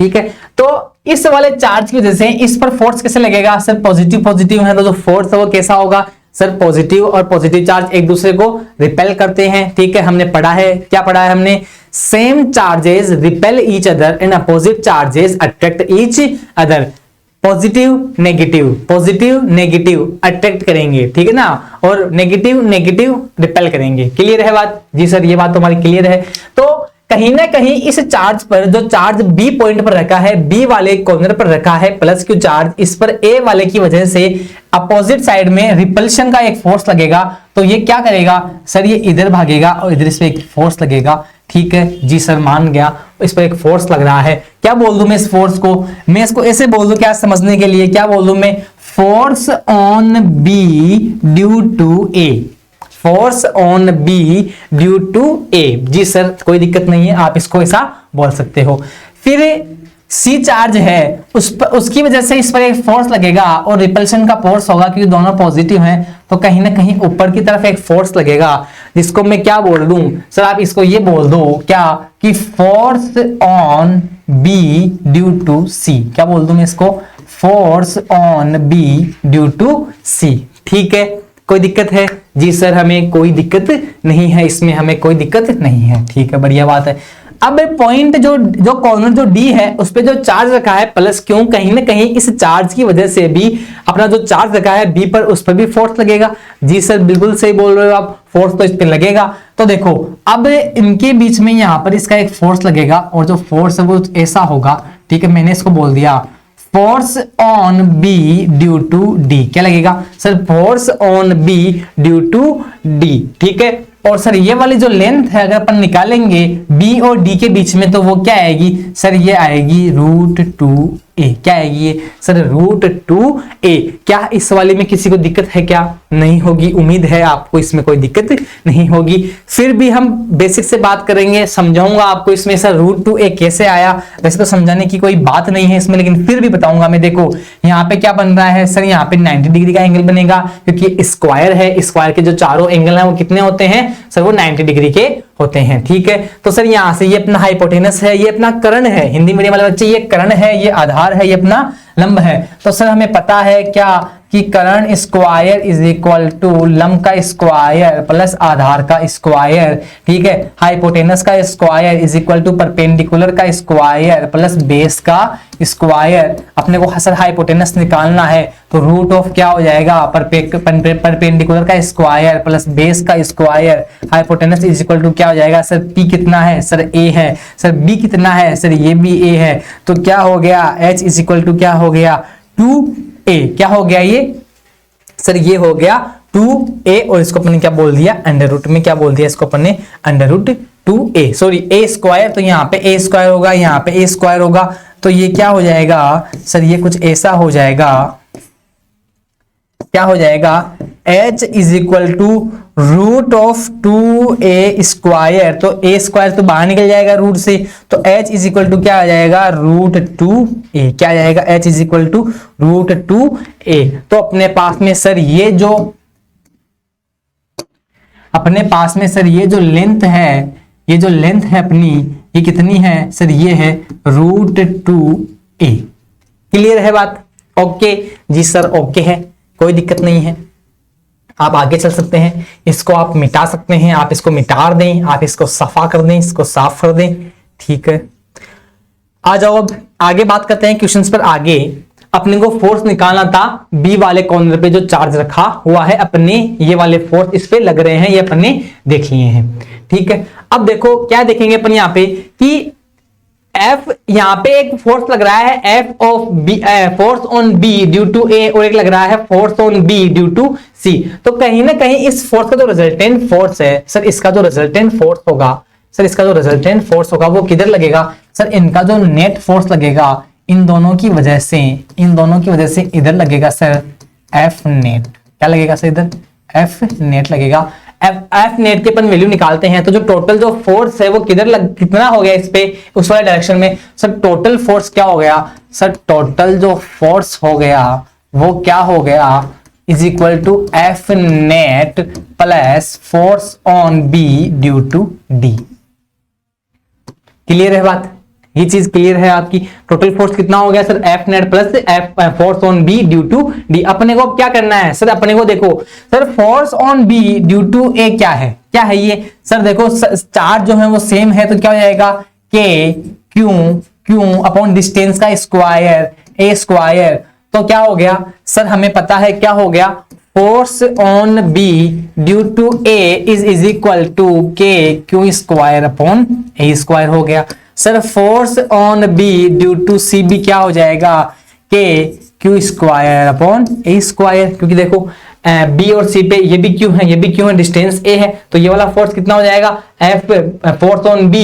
ठीक है। तो इस वाले चार्ज की वजह से इस पर फोर्स कैसे लगेगा सर, पॉजिटिव है, तो जो फोर्स है वो कैसा होगा सर, पॉजिटिव, और पॉजिटिव चार्ज एक दूसरे को रिपेल करते हैं, ठीक है। हमने पढ़ा है, क्या पढ़ा है हमने, same charges repel each other and opposite charges attract each other. Positive negative attract करेंगे, ठीक है ना, और नेगेटिव रिपेल करेंगे। क्लियर है बात जी सर, ये बात तुम्हारी क्लियर है। तो कहीं ना कहीं इस चार्ज पर, जो चार्ज बी पॉइंट पर रखा है, बी वाले कॉर्नर पर रखा है प्लस क्यू चार्ज, इस पर ए वाले की वजह से अपोजिट साइड में रिपल्शन का एक फोर्स लगेगा। तो ये क्या करेगा सर, ये इधर भागेगा और इधर इस पे एक फोर्स लगेगा, ठीक है जी सर, मान गया, इस पर एक फोर्स लग रहा है। क्या बोल दूं मैं इस फोर्स को, मैं इसको ऐसे बोल दूं क्या समझने के लिए, क्या बोल दूं मैं, force on B due to A, force on B due to A. जी सर कोई दिक्कत नहीं है, आप इसको ऐसा बोल सकते हो। फिर सी चार्ज है उस पर, उसकी वजह से इस पर एक फोर्स लगेगा और रिपल्शन का फोर्स होगा क्योंकि दोनों पॉजिटिव हैं, तो कहीं ना कहीं ऊपर की तरफ एक फोर्स लगेगा जिसको मैं क्या बोल दूं सर, आप इसको ये बोल दो क्या कि force on B due to C. क्या बोल दूं मैं इसको? Force on B due to C. ठीक है, कोई दिक्कत है? जी सर हमें कोई दिक्कत नहीं है, इसमें हमें कोई दिक्कत नहीं है। ठीक है, बढ़िया बात है। अब पॉइंट जो कॉर्नर जो डी है उस पे जो चार्ज रखा है प्लस, क्यों? कहीं ना कहीं इस चार्ज की वजह से भी अपना जो चार्ज रखा है बी पर, उस पर भी फोर्स लगेगा। जी सर बिल्कुल सही बोल रहे हो आप, फोर्स तो इस पे लगेगा। तो देखो अब इनके बीच में यहां पर इसका एक फोर्स लगेगा और जो फोर्स है वो ऐसा होगा। ठीक है, मैंने इसको बोल दिया force on B due to D. क्या लगेगा sir? Force on B due to D. ठीक है, और सर ये वाली जो लेंथ है अगर अपन निकालेंगे बी और डी के बीच में तो वो क्या आएगी सर? ये आएगी √2a। क्या आएगी ये सर? √2a। क्या इस वाले में किसी को दिक्कत है? क्या नहीं होगी, उम्मीद है आपको इसमें कोई दिक्कत नहीं होगी। फिर भी हम बेसिक से बात करेंगे, समझाऊंगा आपको इसमें सर √2a कैसे आया। वैसे तो समझाने की कोई बात नहीं है इसमें, लेकिन फिर भी बताऊंगा मैं। देखो यहाँ पे क्या बन रहा है सर? यहाँ पे 90 डिग्री का एंगल बनेगा क्योंकि स्क्वायर है, स्क्वायर के जो चारों एंगल हैं वो कितने होते हैं सर? वो 90 डिग्री के होते हैं। ठीक है, तो सर यहां से ये अपना हाइपोटेनस है, ये अपना कर्ण है। हिंदी मीडियम वाले बच्चे, ये कर्ण है, ये आधार है, ये अपना लंब है। तो सर हमें पता है क्या कि कर्ण स्क्वायर इज इक्वल टू लंब का स्क्वायर प्लस आधार का स्क्वायर। ठीक है, हाइपोटेनस का square is equal to perpendicular का स्क्वायर प्लस बेस का स्क्वायर। अपने को सर हाइपोटेनस निकालना है तो रूट ऑफ क्या हो जाएगा? परपेंडिकुलर का स्क्वायर प्लस बेस का square. Hypotenuse is equal to क्या हो जाएगा सर? पी कितना है सर? ए है। सर बी कितना है सर? ये भी ए है। तो क्या हो गया? एच इज इक्वल टू क्या हो गया? 2a। क्या हो गया ये सर? ये हो गया 2a और इसको अपन ने क्या बोल दिया? अंडर रूट में क्या बोल दिया इसको अपन ने? Under root 2a, sorry a square. तो यहाँ पे a स्क्वायर होगा, यहाँ पे a स्क्वायर होगा, तो ये क्या हो जाएगा सर? ये कुछ ऐसा हो जाएगा। क्या हो जाएगा? h is equal to √2a square. तो a स्क्वायर तो बाहर निकल जाएगा रूट से, तो h इज इक्वल टू क्या आ जाएगा? √2a। क्या आ जाएगा? h is equal to √2a। तो अपने पास में सर ये जो लेंथ है, ये जो लेंथ है अपनी, ये कितनी है सर? ये है √2a। क्लियर है बात? ओके जी सर, ओके है, कोई दिक्कत नहीं है। आप आगे चल सकते हैं, इसको आप मिटा सकते हैं, आप इसको मिटा दें, आप इसको सफा कर दें, इसको साफ कर दें। ठीक है, आ जाओ अब आगे बात करते हैं क्वेश्चंस पर। आगे अपने को फोर्स निकालना था बी वाले कॉर्नर पे जो चार्ज रखा हुआ है, अपने ये वाले फोर्स इस पे लग रहे हैं, ये अपने देख लिए हैं। ठीक है, अब देखो क्या देखेंगे अपन यहाँ पे कि F यहाँ पे एक फोर्स लग रहा है F of B, force on B due to A, और एक लग रहा है force on B due to C। तो कहीं ना कहीं इस फोर्स का जो रिजल्टेंट फोर्स है सर, इसका जो रिजल्टेंट फोर्स होगा सर, इसका जो रिजल्टेंट फोर्स होगा वो किधर लगेगा सर? इनका जो नेट फोर्स लगेगा इन दोनों की वजह से इधर लगेगा सर F नेट। क्या लगेगा सर? इधर F नेट लगेगा। F नेट के अपन वैल्यू निकालते हैं तो जो टोटल जो फोर्स है वो कितना हो गया इस पे, उस वाले डायरेक्शन में सर? टोटल फोर्स क्या हो गया सर? टोटल जो फोर्स हो गया वो क्या हो गया? Is equal to F net plus force on B due to D। Clear है बात? ये चीज क्लियर है आपकी? टोटल फोर्स कितना हो गया sir? F net plus force on B due to D। अपने को क्या करना है सर? अपने को देखो sir, force on B due to A क्या है? क्या है ये सर? देखो चार्ज जो है वो सेम है, तो क्या हो जाएगा? K Q अपॉन डिस्टेंस का स्क्वायर A स्क्वायर। तो क्या हो गया सर? हमें पता है क्या हो गया? Force on B due to A is equal to K Q square upon A square हो गया। Sir force on B due to C भी क्या हो जाएगा? K Q square upon A square, क्योंकि देखो B और C पे ये भी Q है, ये भी Q है, डिस्टेंस A है, तो ये वाला फोर्स कितना हो जाएगा? F force on B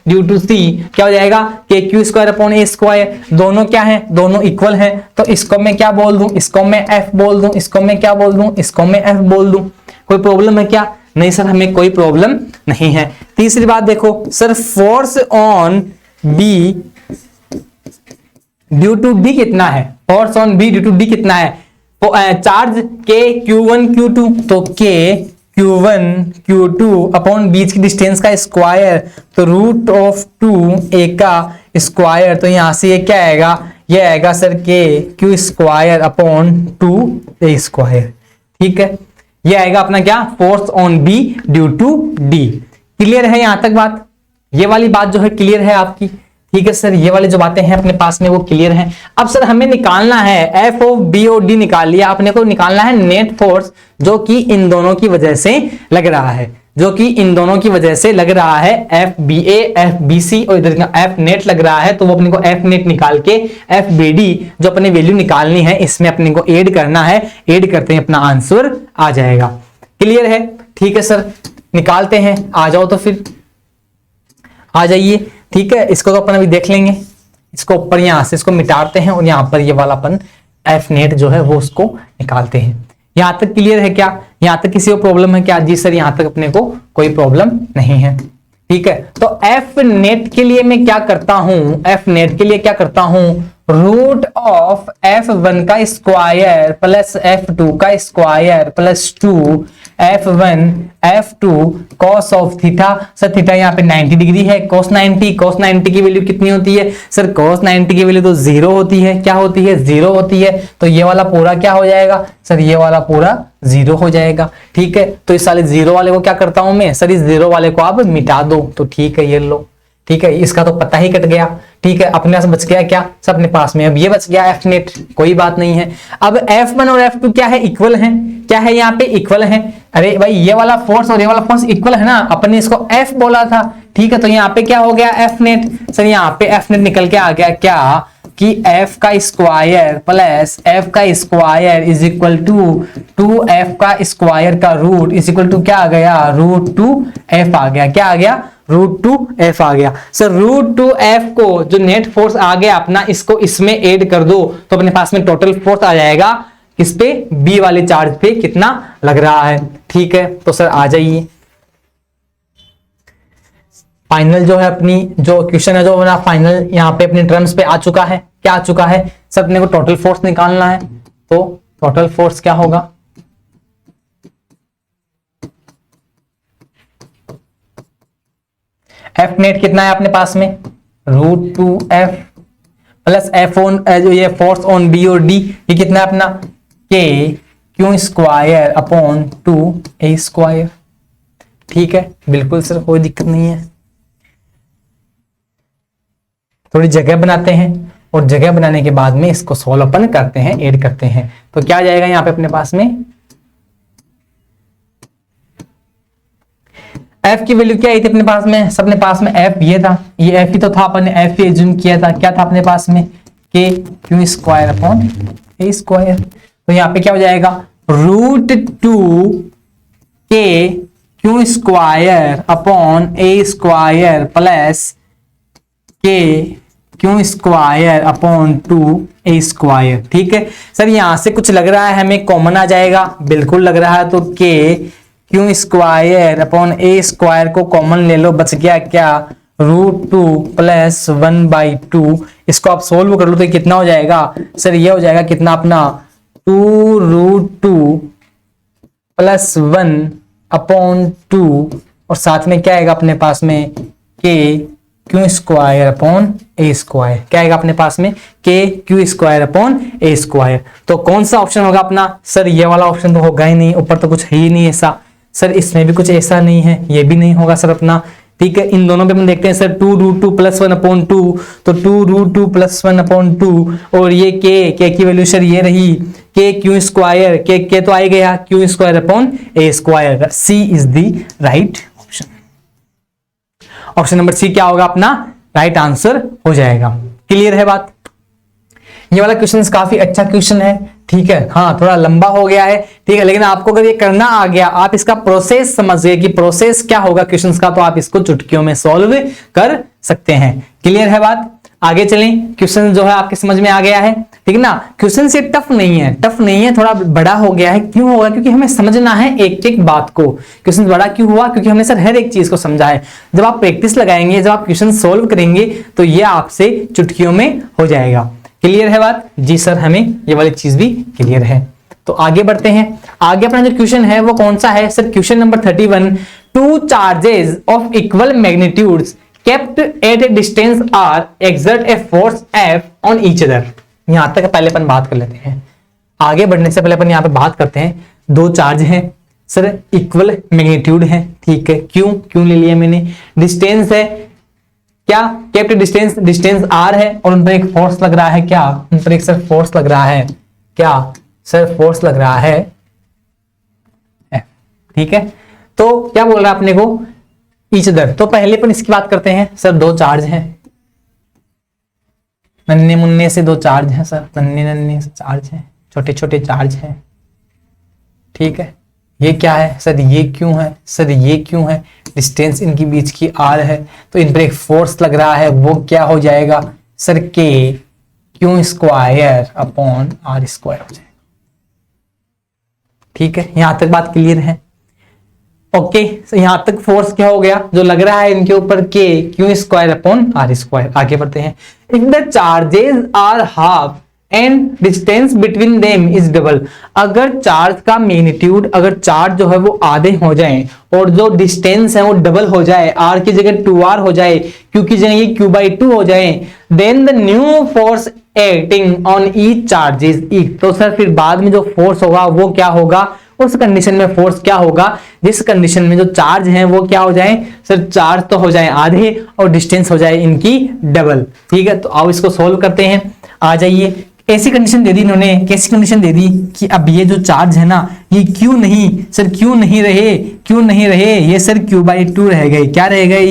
due to C क्या हो जाएगा? K Q square upon A square. दोनों क्या है? दोनों इक्वल है, तो इसको मैं क्या बोल दूं? इसको मैं F बोल दूं, इसको मैं क्या बोल दूं? इसको मैं F बोल दूं। कोई प्रॉब्लम है क्या? नहीं सर, हमें कोई प्रॉब्लम नहीं है। तीसरी बात देखो sir, force on B due to D कितना है, force on B due to D कितना है, चार्ज के Q1 Q2, तो के Q1 Q2 अपॉन बीच की डिस्टेंस का स्क्वायर, तो रूट ऑफ 2a का स्क्वायर, तो यहां से ये क्या आएगा, ये आएगा सर के Q square upon 2a square. ठीक है, ये आएगा अपना क्या, force on B due to D. Clear है यहां तक बात, ये वाली बात जो है क्लियर है आपकी। ठीक है सर, ये वाली जो बातें हैं अपने पास में वो क्लियर हैं। अब सर हमें निकालना है एफ ऑफ बी और डी, निकाल लिया, अपने को निकालना है नेट फोर्स जो कि इन दोनों की वजह से लग रहा है, जो कि इन दोनों की वजह से लग रहा है, F B A F B C और इधर एफ नेट लग रहा है, तो वो अपने को एफ नेट निकाल के एफ बी डी जो अपनी वैल्यू निकालनी है इसमें अपने को ऐड करना है, ऐड करते हैं अपना आंसर आ जाएगा। क्लियर है, ठीक है सर, निकालते हैं, आ जाओ तो फिर आ जाइए। ठीक है, इसको तो अपन अभी देख लेंगे, इसको ऊपर यहां से इसको मिटाते हैं और यहां पर ये वाला अपन एफ नेट जो है वो उसको निकालते हैं। यहां तक क्लियर है क्या, यहां तक किसी को प्रॉब्लम है क्या? जी सर, यहां तक अपने को कोई प्रॉब्लम नहीं है। ठीक है, तो एफ नेट के लिए मैं क्या करता हूं, एफ नेट के लिए क्या करता हूं, रूट ऑफ f1 का स्क्वायर प्लस f2 का square plus 2 f1 f2 cos of theta. Sir theta यहाँ पे 90 डिग्री है, cos 90 की वैल्यू कितनी होती है सर, cos 90 की वैल्यू तो 0 होती है, क्या होती है, 0 होती है, तो ये वाला पूरा क्या हो जाएगा सर, ये वाला पूरा 0 हो जाएगा। ठीक है, तो इस साले 0 वाले को क्या करता हूं मैं सर, इस 0 वाले को आप मिटा दो, तो ठीक है ये लो। ठीक है, इसका तो पता ही कट गया। ठीक है, अपने पास बच गया क्या, सब अपने पास में, अब ये बच गया एफ नेट, कोई बात नहीं है। अब F1 और F2 क्या है, इक्वल है, क्या है यहाँ पे, इक्वल है। अरे भाई ये वाला फोर्स और ये वाला फोर्स इक्वल है ना, अपने इसको F बोला था। ठीक है, तो यहाँ पे क्या हो गया एफ नेट, सर यहाँ पे एफ नेट निकल के आ गया क्या कि f का स्क्वायर प्लस f का square is equal to 2f का स्क्वायर का रूट इज इक्वल टू क्या आ गया, रूट 2f आ गया, क्या आ गया, रूट 2f आ गया। सर रूट 2f को जो नेट फोर्स आ गया अपना, इसको इसमें ऐड कर दो तो अपने पास में टोटल फोर्स आ जाएगा किस पे, बी वाले चार्ज पे कितना लग रहा है। ठीक है, तो सर आ जाइए, फाइनल जो है अपनी जो क्वेश्चन है जो ना फाइनल यहाँ पे अपने टर्म्स पे आ चुका है। क्या आ चुका है सर, अपने को टोटल फोर्स निकालना है, तो टोटल फोर्स क्या होगा, एफ नेट कितना है अपने पास में, root 2f plus F on जो ये फोर्स ऑन बी और डी, ये कितना है अपना के Q square upon 2a square. ठीक है, बिल्कुल सर, कोई दिक्कत नहीं है। थोड़ी जगह बनाते हैं और जगह बनाने के बाद में इसको सॉल्व अपन करते हैं, ऐड करते हैं, तो क्या आ जाएगा यहाँ पे अपने पास में, f की वैल्यू क्या आई थी अपने पास में, सबने पास में f ये था, ये f ही तो था, अपन ने f एज्यूम किया था, क्या था अपने पास में k Q square upon a square. तो यहाँ पे क्या हो जाएगा, root 2 k Q square upon a square plus k Q square upon 2a square. ठीक है सर, यहां से कुछ लग रहा है हमें कॉमन आ जाएगा, बिल्कुल लग रहा है, तो k Q square upon a square को कॉमन ले लो, बच गया क्या, रूट 2 प्लस 1/2। इसको आप सोल्व कर लो तो कितना हो जाएगा सर, ये हो जाएगा कितना अपना 2 रूट 2 प्लस 1 अपॉन 2 और साथ में क्या आएगा अपने पास में k Q square upon a square, क्या आएगा अपने पास में k Q square upon a square. तो कौन सा ऑप्शन होगा अपना सर, ये वाला ऑप्शन तो होगा ही नहीं, ऊपर तो कुछ है ही नहीं ऐसा सर, इसमें भी कुछ ऐसा नहीं है, ये भी नहीं होगा सर अपना। ठीक है, इन दोनों पे हम देखते हैं सर, 2 रूट 2 प्लस 1 अपॉन 2, तो 2 रूट 2 प्लस 1 अपॉन 2 और ये k की वैल्यू सर ये रही k क्यू स्क्वायर, k तो आ गया Q square upon a square. C is the right option, option number C क्या होगा अपना राइट आंसर हो जाएगा। क्लियर है बात, ये वाला क्वेश्चन काफी अच्छा क्वेश्चन है। ठीक है, हाँ थोड़ा लंबा हो गया है, ठीक है, लेकिन आपको अगर ये करना आ गया, आप इसका प्रोसेस समझ गए कि प्रोसेस क्या होगा क्वेश्चंस का, तो आप इसको चुटकियों में सॉल्व कर सकते हैं। क्लियर है बात, आगे चलें। क्वेश्चन जो है आपके समझ में आ गया है, ठीक ना, क्वेश्चन से टफ नहीं है, टफ नहीं है, थोड़ा बड़ा हो गया है। क्यों होगा, क्योंकि हमें समझना है एक एक बात को। क्वेश्चन बड़ा क्यों हुआ, क्योंकि हमने सर हर एक चीज को समझा है। जब आप प्रैक्टिस लगाएंगे, जब आप क्वेश्चन सोल्व करेंगे, तो ये आपसे चुटकियों में हो जाएगा। क्लियर है बात? जी सर, हमें ये वाली चीज भी क्लियर है। तो आगे बढ़ते हैं। आगे अपना जो क्वेश्चन है वो कौन सा है sir? Question number 31, two charges of equal magnitudes kept at a distance R exert a force F on each other. यहां तक पहले अपन बात कर लेते हैं। आगे बढ़ने से पहले अपन यहाँ पे बात करते हैं। दो चार्ज हैं सर, इक्वल मैग्नीट्यूड है, ठीक है। क्यों ले लिया मैंने? डिस्टेंस है क्या? केप्ट डिस्टेंस आर है और उन पर एक फोर्स लग रहा है क्या? उन पर एक सर फोर्स लग रहा है क्या सर? फोर्स लग रहा है F, ठीक है। तो क्या बोल रहा है अपने को? Each other. तो पहले अपन इसकी बात करते हैं सर। दो चार्ज हैं, नन्हे मुन्ने से दो चार्ज हैं सर, नन्हे से चार्ज हैं, छोटे छोटे चार्ज हैं, ठीक है। ये क्या है सर? ये क्यों है सर? ये क्यों है? डिस्टेंस इनकी बीच की आर है, तो इन पर एक फोर्स लग रहा है, वो क्या हो जाएगा sir? K Q square upon R square हो जाएगा, ठीक है। यहां तक बात क्लियर है? ओके, यहां तक फोर्स क्या हो गया जो लग रहा है इनके ऊपर? K Q square upon R square. आगे बढ़ते हैं। If the charges are half and distance between them is double. अगर चार्ज का मैग्नीट्यूड, अगर चार्ज जो है वो आधे हो जाए और जो डिस्टेंस है वो डबल हो जाए, आर की जगह 2r हो जाए, क्यू की जगह ये q/2 हो जाए, then the new force acting on each charges equal. तो सर फिर बाद में जो फोर्स होगा वो क्या होगा? उस कंडीशन में फोर्स क्या होगा जिस कंडीशन में जो चार्ज हैं वो क्या हो जाए सर? चार्ज तो हो जाए आधे और डिस्टेंस हो जाए इनकी डबल, ठीक है। तो आओ इसको सोल्व करते हैं। आ जाइए। ऐसी कंडीशन दे दी इन्होंने, कैसी कंडीशन दे दी कि अब ये जो चार्ज है ना, ये क्यों नहीं सर? क्यों नहीं रहे? ये सर q/2 रह गए। क्या रह गए?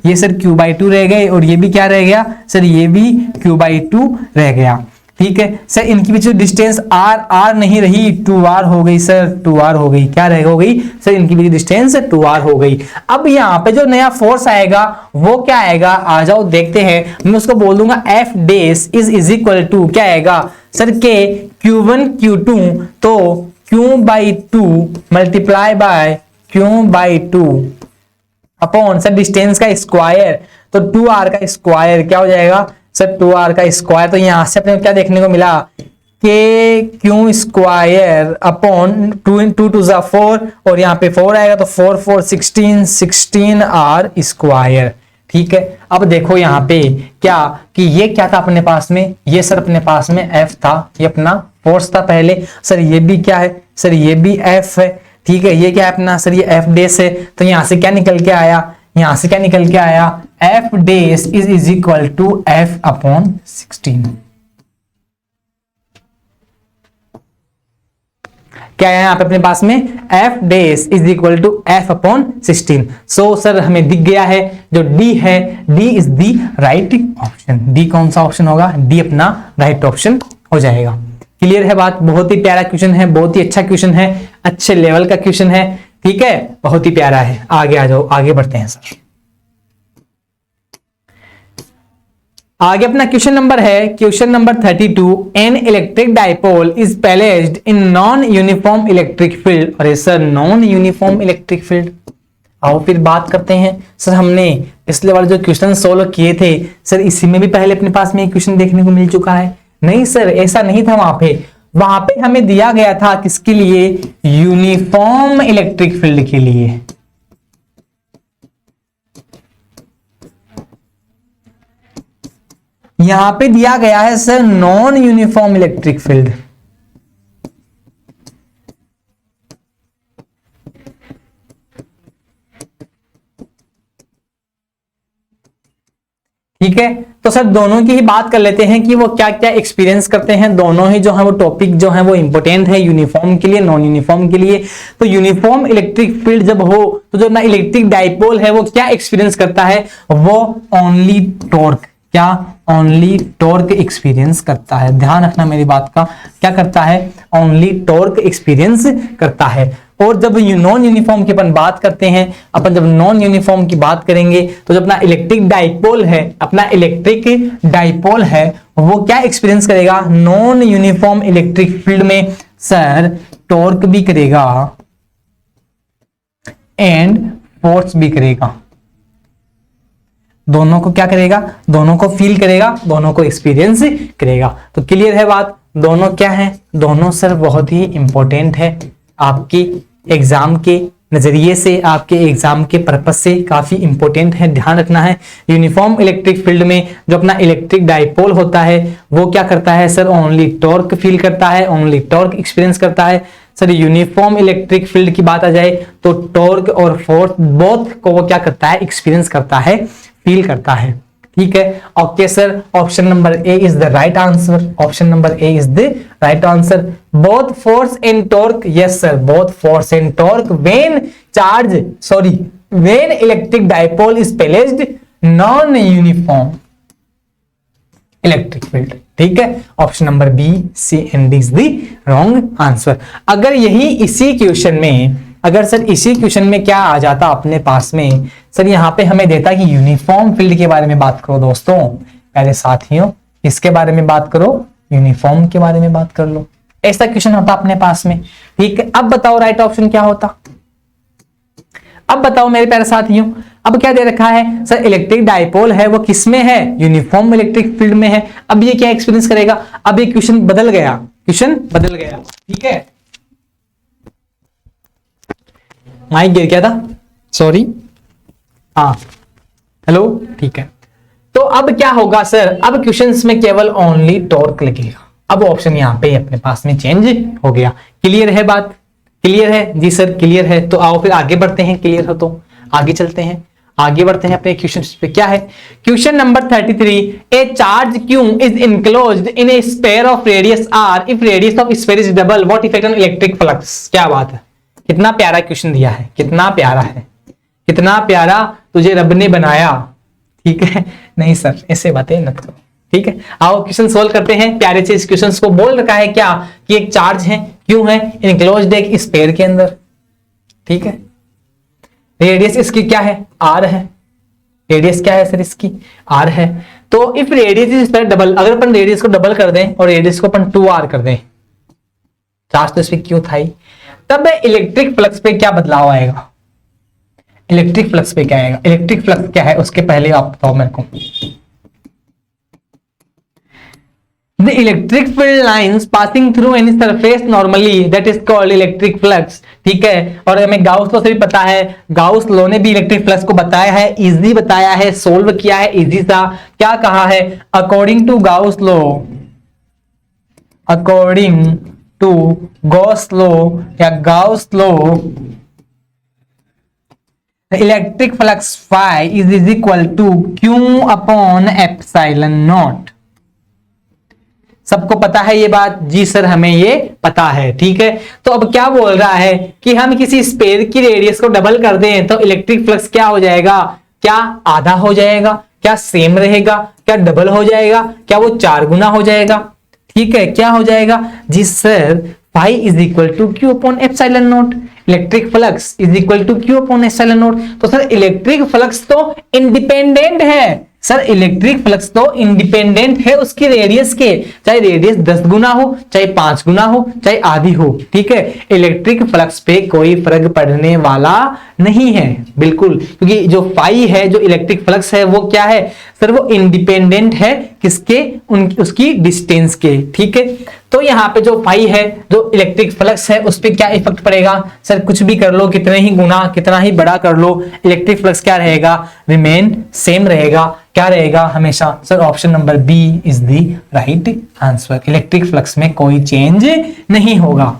ये सर q/2 रह गए और ये भी क्या रह गया सर? ये भी q/2 रह गया, ठीक है सर। इनकी बीच डिस्टेंस r नहीं रही, 2r हो गई सर, 2r हो गई। क्या रह हो गई सर? इनकी बीच डिस्टेंस 2r हो गई। अब यहाँ पे जो नया फोर्स आएगा वो क्या आएगा? आ जाओ देखते हैं। मैं उसको बोल दूंगा F dash is equal to क्या आएगा सर? के q1 q2, तो q/2 multiply by q/2 upon sir distance का स्क्वायर, तो 2r का स्क्वायर क्या हो जाएगा सर? 2r का स्क्वायर। तो यहां से अपने क्या देखने को मिला? के क्यू स्क्वायर अपॉन 2 टू 4 और यहाँ पे 4 आएगा, तो 4 4 16r स्क्वायर, ठीक है। अब देखो यहाँ पे क्या कि ये क्या था अपने पास में? ये सर अपने पास में F था, ये अपना फोर्स था पहले सर। ये भी क्या है सर? ये भी F है, ठीक है। ये क्या है अपना सर? ये F डैश है। तो यहां से क्या निकल के आया? यहां से क्या निकल के आया? F dash is equal to F upon 16। क्या है यहाँ पे अपने पास में? F dash is equal to F upon 16। So sir हमें दिख गया है जो D है, D is the right option. D कौन सा ऑप्शन होगा? D अपना राइट ऑप्शन हो जाएगा। क्लियर है बात? बहुत ही प्यारा क्वेश्चन है, बहुत ही अच्छा क्वेश्चन है, अच्छे लेवल का क्वेश्चन है, ठीक है, बहुत ही प्यारा है। आगे आ जाओ, आगे बढ़ते हैं सर। आगे अपना क्वेश्चन नंबर है question number 32। An electric dipole is placed in non uniform electric field. अरे sir non uniform electric field, आओ फिर बात करते हैं सर। हमने पिछले वाले जो क्वेश्चन सोल्व किए थे सर, इसी में भी पहले अपने पास में एक क्वेश्चन देखने को मिल चुका है। नहीं सर ऐसा नहीं था। वहां पे हमें दिया गया था किसके लिए? यूनिफॉर्म इलेक्ट्रिक फील्ड के लिए। यहां पे दिया गया है sir non uniform electric field. ठीक है, तो सर दोनों की ही बात कर लेते हैं कि वो क्या क्या एक्सपीरियंस करते हैं। दोनों ही जो है वो टॉपिक जो है वो इंपॉर्टेंट है यूनिफॉर्म के लिए, नॉन यूनिफॉर्म के लिए। तो यूनिफॉर्म इलेक्ट्रिक फील्ड जब हो तो जो अपना इलेक्ट्रिक डाइपोल है वो क्या एक्सपीरियंस करता है? वो ओनली टॉर्क, क्या ओनली टॉर्क एक्सपीरियंस करता है। ध्यान रखना मेरी बात का, क्या करता है? ओनली टॉर्क एक्सपीरियंस करता है। और जब नॉन यूनिफॉर्म की अपन बात करते हैं, अपन जब नॉन यूनिफॉर्म की बात करेंगे तो जो अपना इलेक्ट्रिक डाइपोल है, अपना इलेक्ट्रिक डाइपोल है वो क्या एक्सपीरियंस करेगा? नॉन यूनिफॉर्म इलेक्ट्रिक फील्ड में सर टॉर्क भी करेगा एंड फोर्स भी करेगा। दोनों को क्या करेगा, दोनों को फील करेगा, दोनों को एक्सपीरियंस करेगा। तो क्लियर है बात, दोनों क्या है, दोनों सर बहुत ही इंपॉर्टेंट है आपकी एग्जाम के नजरिए से, आपके एग्जाम के पर्पस से काफी इंपॉर्टेंट है, ध्यान रखना है। यूनिफॉर्म इलेक्ट्रिक फील्ड में जो अपना इलेक्ट्रिक डाइपोल होता है वो क्या करता है सर, ओनली टॉर्क फील करता है, ओनली टॉर्क एक्सपीरियंस करता है। सर यूनिफॉर्म इलेक्ट्रिक फील्ड की बात आ जाए तो टॉर्क और फोर्स बोथ को वो क्या करता है, एक्सपीरियंस करता है, फील करता है। ठीक है, okay sir, option number A is the right answer, option number A is the right answer. Both force and torque, yes sir, both force and torque when electric dipole is placed non uniform electric field. ठीक है, option number B, C and D is the wrong answer. अगर यही इसी क्वेश्चन में, अगर सर इसी क्वेश्चन में क्या आ जाता अपने पास में, सर यहाँ पे हमें देता कि यूनिफॉर्म फील्ड के बारे में बात करो दोस्तों, प्यारे साथियों, इसके बारे में बात करो, यूनिफॉर्म के बारे में बात कर लो, ऐसा क्वेश्चन होता अपने पास में। ठीक है, अब बताओ राइट ऑप्शन क्या होता, अब बताओ मेरे प्यारे साथियों। अब क्या दे रखा है सर, इलेक्ट्रिक डाइपोल है वो किस में है, यूनिफॉर्म इलेक्ट्रिक फील्ड में है। अब ये क्या एक्सपीरियंस करेगा, अब ये क्वेश्चन बदल गया, क्वेश्चन बदल गया। ठीक है, माइक गिर गया था, सॉरी, हाँ हेलो, ठीक है। तो अब क्या होगा सर, अब क्वेश्चंस में केवल ओनली टॉर्क लगेगा। अब ऑप्शन यहाँ पे अपने पास में चेंज हो गया। क्लियर है बात, क्लियर है जी सर, क्लियर है। तो आओ फिर आगे बढ़ते हैं, क्लियर हो तो आगे चलते हैं, आगे बढ़ते हैं अपने क्वेश्चन पे। क्या है question number 33, a charge Q is enclosed in a sphere of radius R if radius of sphere is double, what effect on electric flux. क्या बात है, कितना प्यारा क्वेश्चन दिया है, कितना प्यारा है, कितना प्यारा तुझे रब ने बनाया। ठीक है, नहीं सर ऐसे बातें मत करो। ठीक है, आओ क्वेश्चन सोल्व करते हैं। प्यारे से इस क्वेश्चन को बोल रखा है क्या कि एक चार्ज है, क्यों है, इनक्लोज्ड एक स्फीयर के अंदर। ठीक है, रेडियस इसकी क्या है, आर है, रेडियस क्या है सर इसकी, आर है। तो इफ रेडियस इज डबल, अगर अपन रेडियस को डबल कर दें और रेडियस को अपन 2r कर दें, चार्ज तो इसमें क्यों था ही, तब इलेक्ट्रिक फ्लक्स पे क्या बदलाव आएगा, इलेक्ट्रिक फ्लक्स पे क्या आएगा, इलेक्ट्रिक फ्लक्स क्या है उसके पहले आप बताओ मेरे को। The electric field lines passing through any surface normally that is called electric flux। ठीक है, और हमें गाउस लॉ से भी पता है, गाउस लॉ ने भी इलेक्ट्रिक फ्लक्स को बताया है, इजी बताया है, सोल्व किया है इजी सा। क्या कहा है, according to Gauss law, according to Gauss law या Gauss law, electric flux phi is equal to q upon epsilon naught. सबको पता है ये बात, जी सर हमें ये पता है। ठीक है, तो अब क्या बोल रहा है कि हम किसी स्फीयर की रेडियस को डबल कर दें तो इलेक्ट्रिक फ्लक्स क्या हो जाएगा, क्या आधा हो जाएगा, क्या सेम रहेगा, क्या डबल हो जाएगा, क्या वो 4 गुना हो जाएगा। ठीक है, क्या हो जाएगा जी sir, phi is equal to q upon epsilon naught, electric flux is equal to q upon epsilon naught. तो सर इलेक्ट्रिक फ्लक्स तो इंडिपेंडेंट है, सर इलेक्ट्रिक फ्लक्स तो इंडिपेंडेंट है उसकी रेडियस के, चाहे रेडियस 10 गुना हो, चाहे 5 गुना हो, चाहे आधी हो। ठीक है, इलेक्ट्रिक फ्लक्स पे कोई फर्क पड़ने वाला नहीं है बिल्कुल, क्योंकि जो फाई है, जो इलेक्ट्रिक फ्लक्स है वो क्या है सर, वो इंडिपेंडेंट है किसके, उसकी डिस्टेंस के। ठीक है, तो यहाँ पे जो फाई है, जो इलेक्ट्रिक फ्लक्स है, उस पर क्या इफेक्ट पड़ेगा सर, कुछ भी कर लो, कितने ही गुना, कितना ही बड़ा कर लो, इलेक्ट्रिक फ्लक्स क्या रहेगा, रिमेन सेम रहेगा। क्या रहेगा हमेशा sir, option number B is the right answer, electric flux में कोई चेंज नहीं होगा।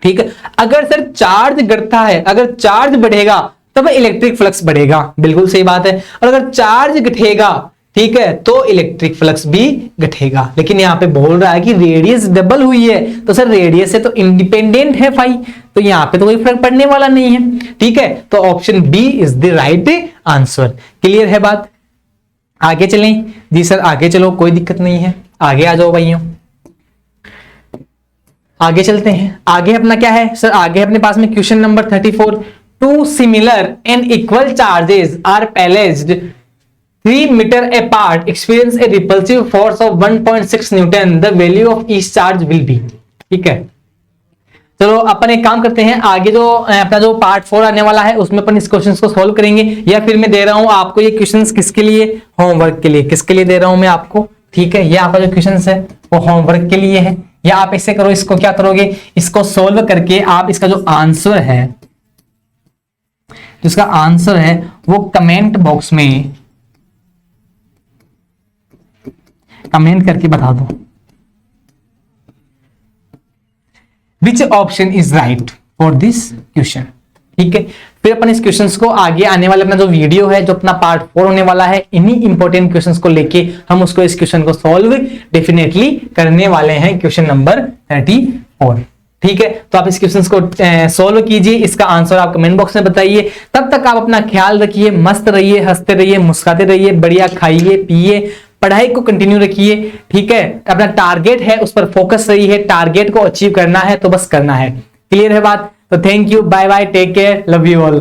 ठीक है, अगर सर चार्ज घटता है, अगर चार्ज बढ़ेगा तब इलेक्ट्रिक फ्लक्स बढ़ेगा, बिल्कुल सही बात है, और अगर चार्ज घटेगा, ठीक है, तो इलेक्ट्रिक फ्लक्स भी घटेगा। लेकिन यहाँ पे बोल रहा है कि रेडियस डबल हुई है, तो सर रेडियस से तो इंडिपेंडेंट है फाई, तो यहाँ पे तो कोई फर्क पड़ने वाला नहीं है। ठीक है, तो option B is the right answer. Clear है बात, आगे चलें जी सर, आगे चलो, कोई दिक्कत नहीं है, आगे आ जाओ भाइयों, आगे चलते हैं। आगे अपना क्या है सर, आगे अपने पास में question number 34, two similar and equal charges are placed 3 metre apart experience a repulsive force of 1.6 newton, the value of each charge will be। ठीक है, चलो अपन एक काम करते हैं, आगे जो अपना जो पार्ट 4 आने वाला है उसमें अपन इस क्वेश्चंस को सॉल्व करेंगे, या फिर मैं दे रहा हूं आपको ये क्वेश्चंस किसके लिए, होमवर्क के लिए। किसके लिए दे रहा हूं मैं आपको, ठीक है, ये आपका जो क्वेश्चंस है वो होमवर्क के लिए है। या आप ऐसे करो, इसको क्या करोगे, इसको सॉल्व करके आप इसका जो आंसर है, जिसका आंसर है वो कमेंट बॉक्स में कमेंट करके बता दो which option is right for this question. ठीक है, फिर अपन इस क्वेश्चंस को आगे आने वाले अपना जो वीडियो है, जो अपना पार्ट 4 होने वाला है, इन्हीं इंपॉर्टेंट क्वेश्चंस को लेके हम उसको इस क्वेश्चन को सॉल्व डेफिनेटली करने वाले हैं, क्वेश्चन नंबर 34। ठीक है, तो आप इस क्वेश्चंस को सॉल्व कीजिए, इसका आंसर आप कमेंट बॉक्स में बताइए। तब तक आप अपना ख्याल रखिए, मस्त रहिए, हंसते रहिए, मुस्कुराते रहिए, बढ़िया खाइए पिए, पढ़ाई को कंटिन्यू रखिए। ठीक है, अपना टारगेट है उस पर फोकस रहिए, टारगेट को अचीव करना है तो बस करना है। क्लियर है बात? तो thank you, bye bye, take care, love you all.